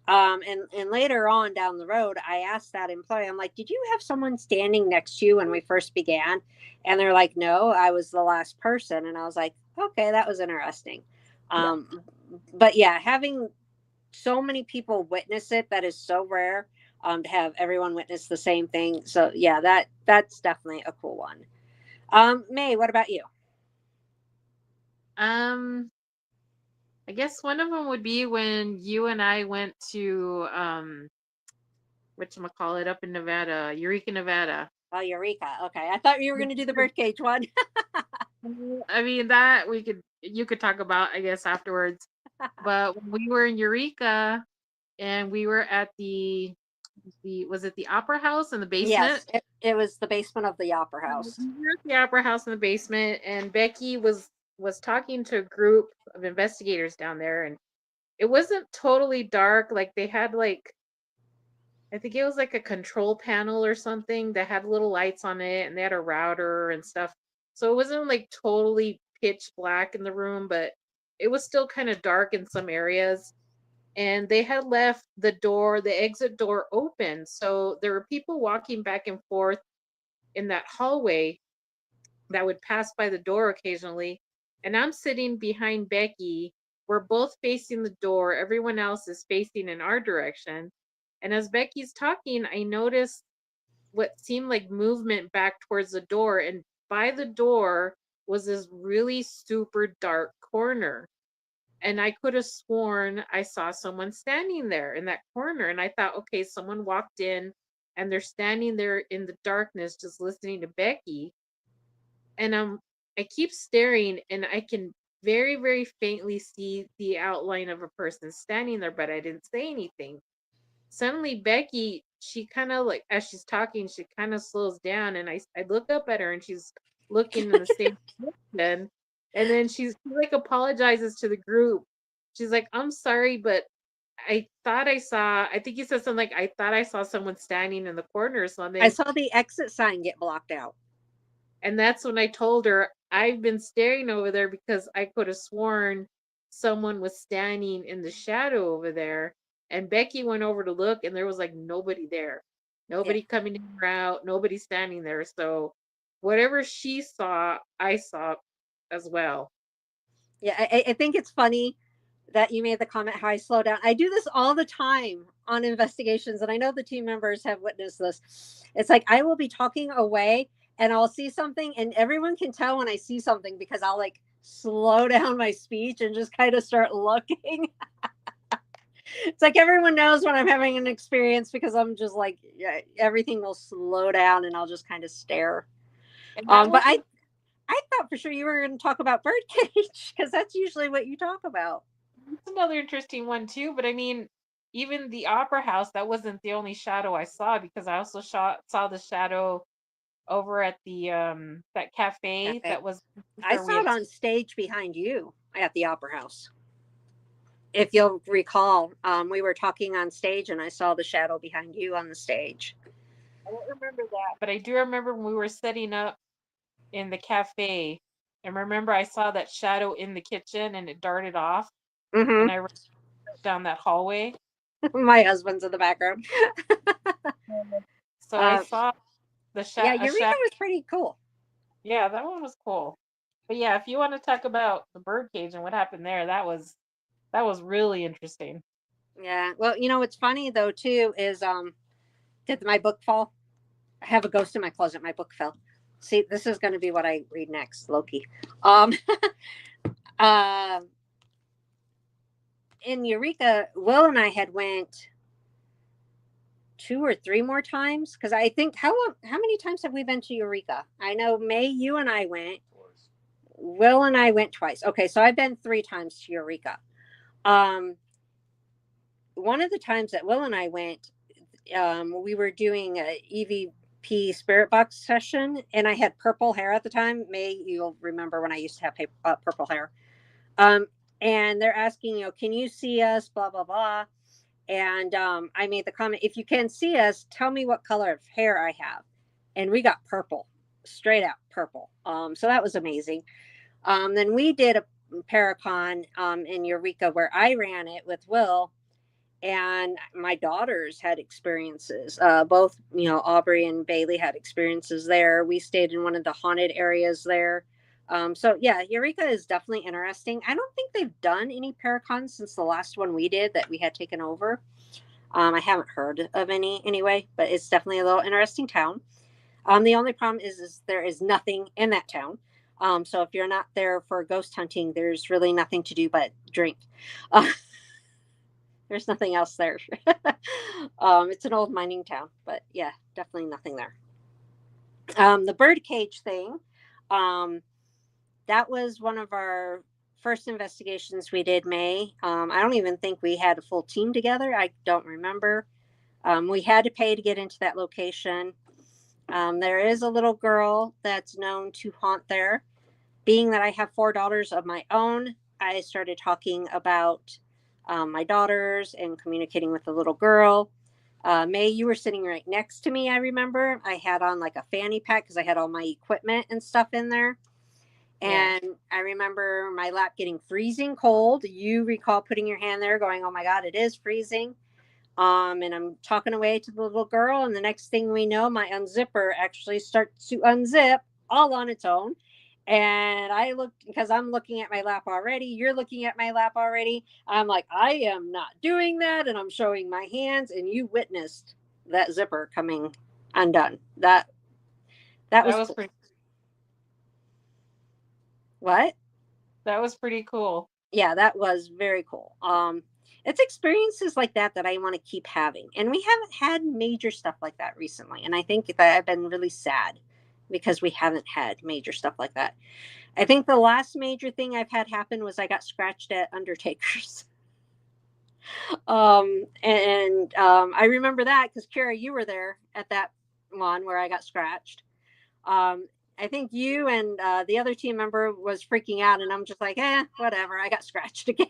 And later on down the road, I asked that employee, I'm like, did you have someone standing next to you when we first began? And they're like, no, I was the last person. And I was like, okay, that was interesting. Yeah. But yeah, having so many people witness it, that is so rare. To have everyone witness the same thing. So yeah, that's definitely a cool one. May, what about you? Um, I guess one of them would be when you and I went to whatchamacallit up in Nevada, Eureka, Nevada. Oh, Eureka. Okay. I thought you were going to do the birdcage one. I mean that you could talk about, I guess, afterwards. But when we were in Eureka and we were at the was it the Opera House in the basement? Yes, it was the basement of the Opera House. We were at the Opera House in the basement, and Becky was talking to a group of investigators down there, and it wasn't totally dark. Like they had like I think it was like a control panel or something that had little lights on it, and they had a router and stuff. So it wasn't like totally pitch black in the room, but it was still kind of dark in some areas. And they had left the exit door open. So there were people walking back and forth in that hallway that would pass by the door occasionally. And I'm sitting behind Becky. We're both facing the door. Everyone else is facing in our direction. And as Becky's talking, I noticed what seemed like movement back towards the door. And by the door was this really super dark corner. And I could have sworn I saw someone standing there in that corner. And I thought, okay, someone walked in and they're standing there in the darkness just listening to Becky. And I keep staring and I can very, very faintly see the outline of a person standing there, but I didn't say anything. Suddenly Becky, she kind of like as she's talking, she kind of slows down and I look up at her and she's looking in the same direction. And then she's she like apologizes to the group. She's like, "I'm sorry, but I think you said something like I thought I saw someone standing in the corner or I something." saw the exit sign get blocked out. And that's when I told her I've been staring over there because I could have sworn someone was standing in the shadow over there. And Becky went over to look, and there was like nobody there, Yeah. nobody coming in or out, nobody standing there. So whatever she saw, I saw as well. Yeah, I think it's funny that you made the comment how I slow down. I do this all the time on investigations, and I know the team members have witnessed this. It's like I will be talking away and I'll see something, and everyone can tell when I see something because I'll like slow down my speech and just kind of start looking. It's like everyone knows when I'm having an experience because I'm just like, yeah, everything will slow down and I'll just kind of stare. And that But wasn't I thought for sure you were going to talk about birdcage because that's usually what you talk about. that's another interesting one too. But I mean, even the opera house, that wasn't the only shadow I saw, because I also saw the shadow over at the that cafe Cafe. that was I where we saw it had. on stage behind you at the Opera House. If you'll recall, we were talking on stage and I saw the shadow behind you on the stage. I don't remember that, but I do remember when we were setting up in the cafe. And remember, I saw that shadow in the kitchen and it darted off, and I ran down that hallway. My husband's in the background. So I uh, saw yeah, a Eureka shadow. was pretty cool. Yeah, that one was cool. But yeah, if you want to talk about the birdcage and what happened there, that was really interesting. Yeah. Well, what's funny though too is did my book fall? I have a ghost in my closet. My book fell. See, this is going to be what I read next, Loki. Um, uh, in Eureka, Will and I had went 2 or 3 more times because I think how many times have we been to Eureka? I know May, you and I went. Will and I went twice. Okay, so I've been 3 times to Eureka. Um, one of the times that Will and I went, we were doing a EVP spirit box session, and I had purple hair at the time. May, you'll remember when I used to have purple hair. Um, and they're asking, can you see us? Blah blah blah. And I made the comment, if you can see us, tell me what color of hair I have. And we got purple, straight out purple. So that was amazing. Then we did a Paracon in Eureka where I ran it with Will, and my daughters had experiences. Both, Aubrey and Bailey had experiences there. We stayed in one of the haunted areas there. So yeah, Eureka is definitely interesting. I don't think they've done any Paracons since the last one we did that we had taken over. I haven't heard of any anyway, but it's definitely a little interesting town. The only problem is there is nothing in that town. So if you're not there for ghost hunting, there's really nothing to do but drink. Uh, there's nothing else there. It's an old mining town, but yeah, definitely nothing there. The birdcage thing, um, that was one of our first investigations we did, May. I don't even think we had a full team together. I don't remember. We had to pay to get into that location. There is a little girl that's known to haunt there. Being that I have 4 daughters of my own, I started talking about my daughters and communicating with the little girl. May, you were sitting right next to me, I remember. I had on like a fanny pack because I had all my equipment and stuff in there. Yeah. And I remember my lap getting freezing cold. You recall putting your hand there going, oh my God, it is freezing. And I'm talking away to the little girl, and the next thing we know, my unzipper actually starts to unzip all on its own. And I looked because I'm looking at my lap already. You're looking at my lap already. I'm like, I am not doing that. And I'm showing my hands, and you witnessed that zipper coming undone. That That was was cool. pretty What? that was pretty cool. Yeah, that was very cool. It's experiences like that I want to keep having, and we haven't had major stuff like that recently, and I think that I've been really sad because we haven't had major stuff like that. I think the last major thing I've had happen was I got scratched at Undertaker's. I remember that because Kara, you were there at that one where I got scratched. um, I think you and the other team member was freaking out, and I'm just like, whatever. I got scratched again.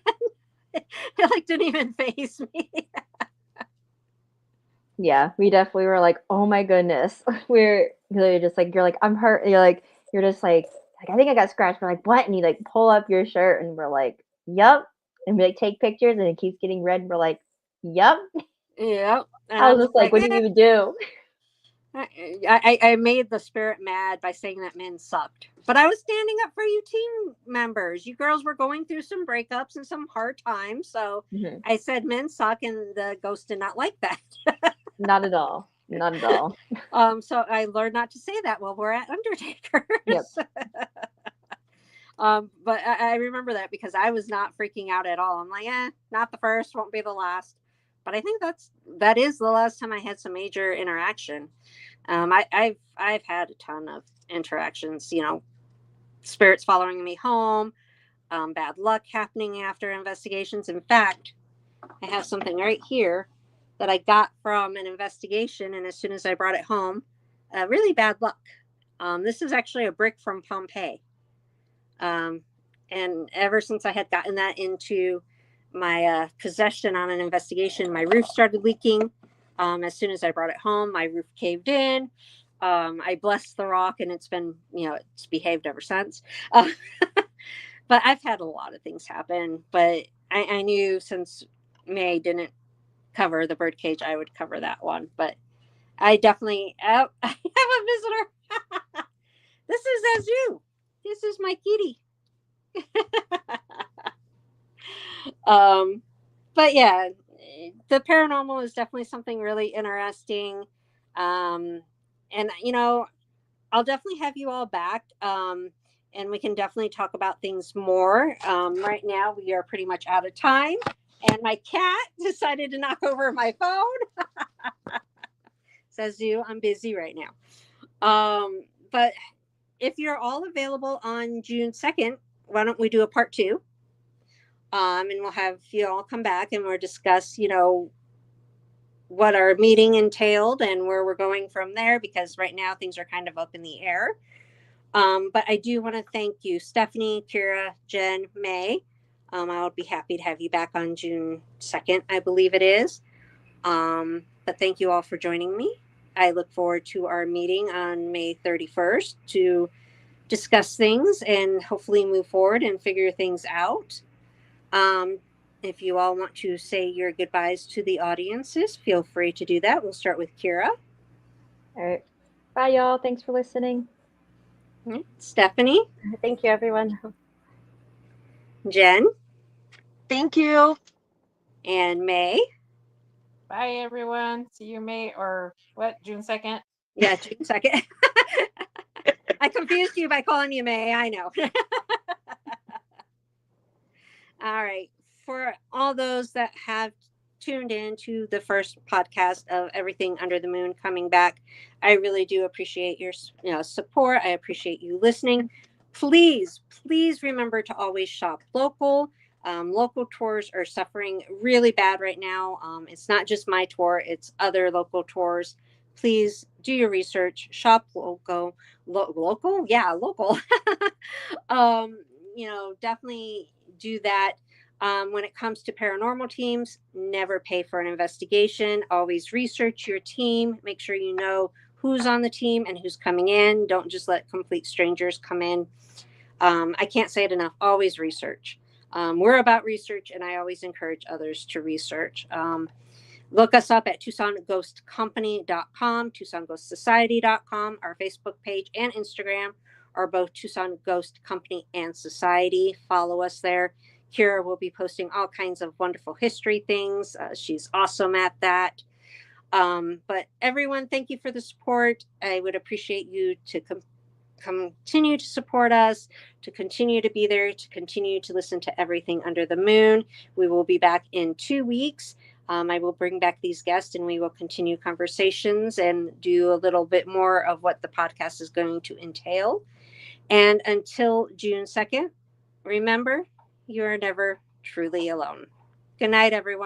It like didn't even phase me. Yeah, we definitely were like, oh my goodness. You're just like, you're like, I'm hurt. You're just like, I think I got scratched. We're like, what? And you like pull up your shirt and we're like, yup. And we like take pictures and it keeps getting red. And we're like, Yep. Yeah. And I I'm was just like, what do you even do? I made the spirit mad by saying that men sucked. But I was standing up for you team members. You girls were going through some breakups and some hard times. So Mm-hmm. I said men suck, and the ghost did not like that. Not at all. Not at all. So I learned not to say that while we're at Undertakers. Yep. But I remember that because I was not freaking out at all. I'm like, not the first, won't be the last. But I think that is the last time I had some major interaction. I've had a ton of interactions, spirits following me home, bad luck happening after investigations. In fact, I have something right here that I got from an investigation, and as soon as I brought it home, really bad luck. This is actually a brick from Compay. And ever since I had gotten that into my possession on an investigation, my roof started leaking. As soon as I brought it home, my roof caved in. I blessed the rock, and it's been, it's behaved ever since. But I've had a lot of things happen. But I knew since May didn't cover the birdcage, I would cover that one. But I definitely I have a visitor. This is as you. This is my kitty. But yeah, the paranormal is definitely something really interesting. And I'll definitely have you all back. And we can definitely talk about things more. Right now we are pretty much out of time, and my cat decided to knock over my phone. Says you, I'm busy right now. But if you're all available on June 2nd, why don't we do a part 2? And we'll have you all come back and we'll discuss, what our meeting entailed and where we're going from there, because right now things are kind of up in the air. But I do want to thank you, Stephanie, Kira, Jen, May. I'll be happy to have you back on June 2nd, I believe it is. But thank you all for joining me. I look forward to our meeting on May 31st to discuss things and hopefully move forward and figure things out. If you all want to say your goodbyes to the audiences, feel free to do that. We'll start with Kira. All right. Bye, y'all. Thanks for listening. Stephanie. Thank you, everyone. Jen. Thank you. And May. Bye, everyone. See you May or what? June 2nd? Yeah, June 2nd. I confused you by calling you May. I know. All right. For all those that have tuned in to the first podcast of Everything Under the Moon coming back, I really do appreciate your support. I appreciate you listening. Please remember to always shop local. Local tours are suffering really bad right now. It's not just my tour, it's other local tours. Please do your research, shop local. Yeah, local. Definitely do that. When it comes to paranormal teams, never pay for an investigation. Always research your team. Make sure you know who's on the team and who's coming in. Don't just let complete strangers come in. I can't say it enough. Always research. We're about research, and I always encourage others to research. Look us up at TucsonGhostCompany.com, TucsonGhostSociety.com. Our Facebook page and Instagram are both Tucson Ghost Company and Society. Follow us there. Kira will be posting all kinds of wonderful history things. She's awesome at that. But everyone, thank you for the support. I would appreciate you to continue to support us, to continue to be there, to continue to listen to Everything Under the Moon. We will be back in 2 weeks. I will bring back these guests and we will continue conversations and do a little bit more of what the podcast is going to entail. And until June 2nd, remember, you are never truly alone. Good night, everyone.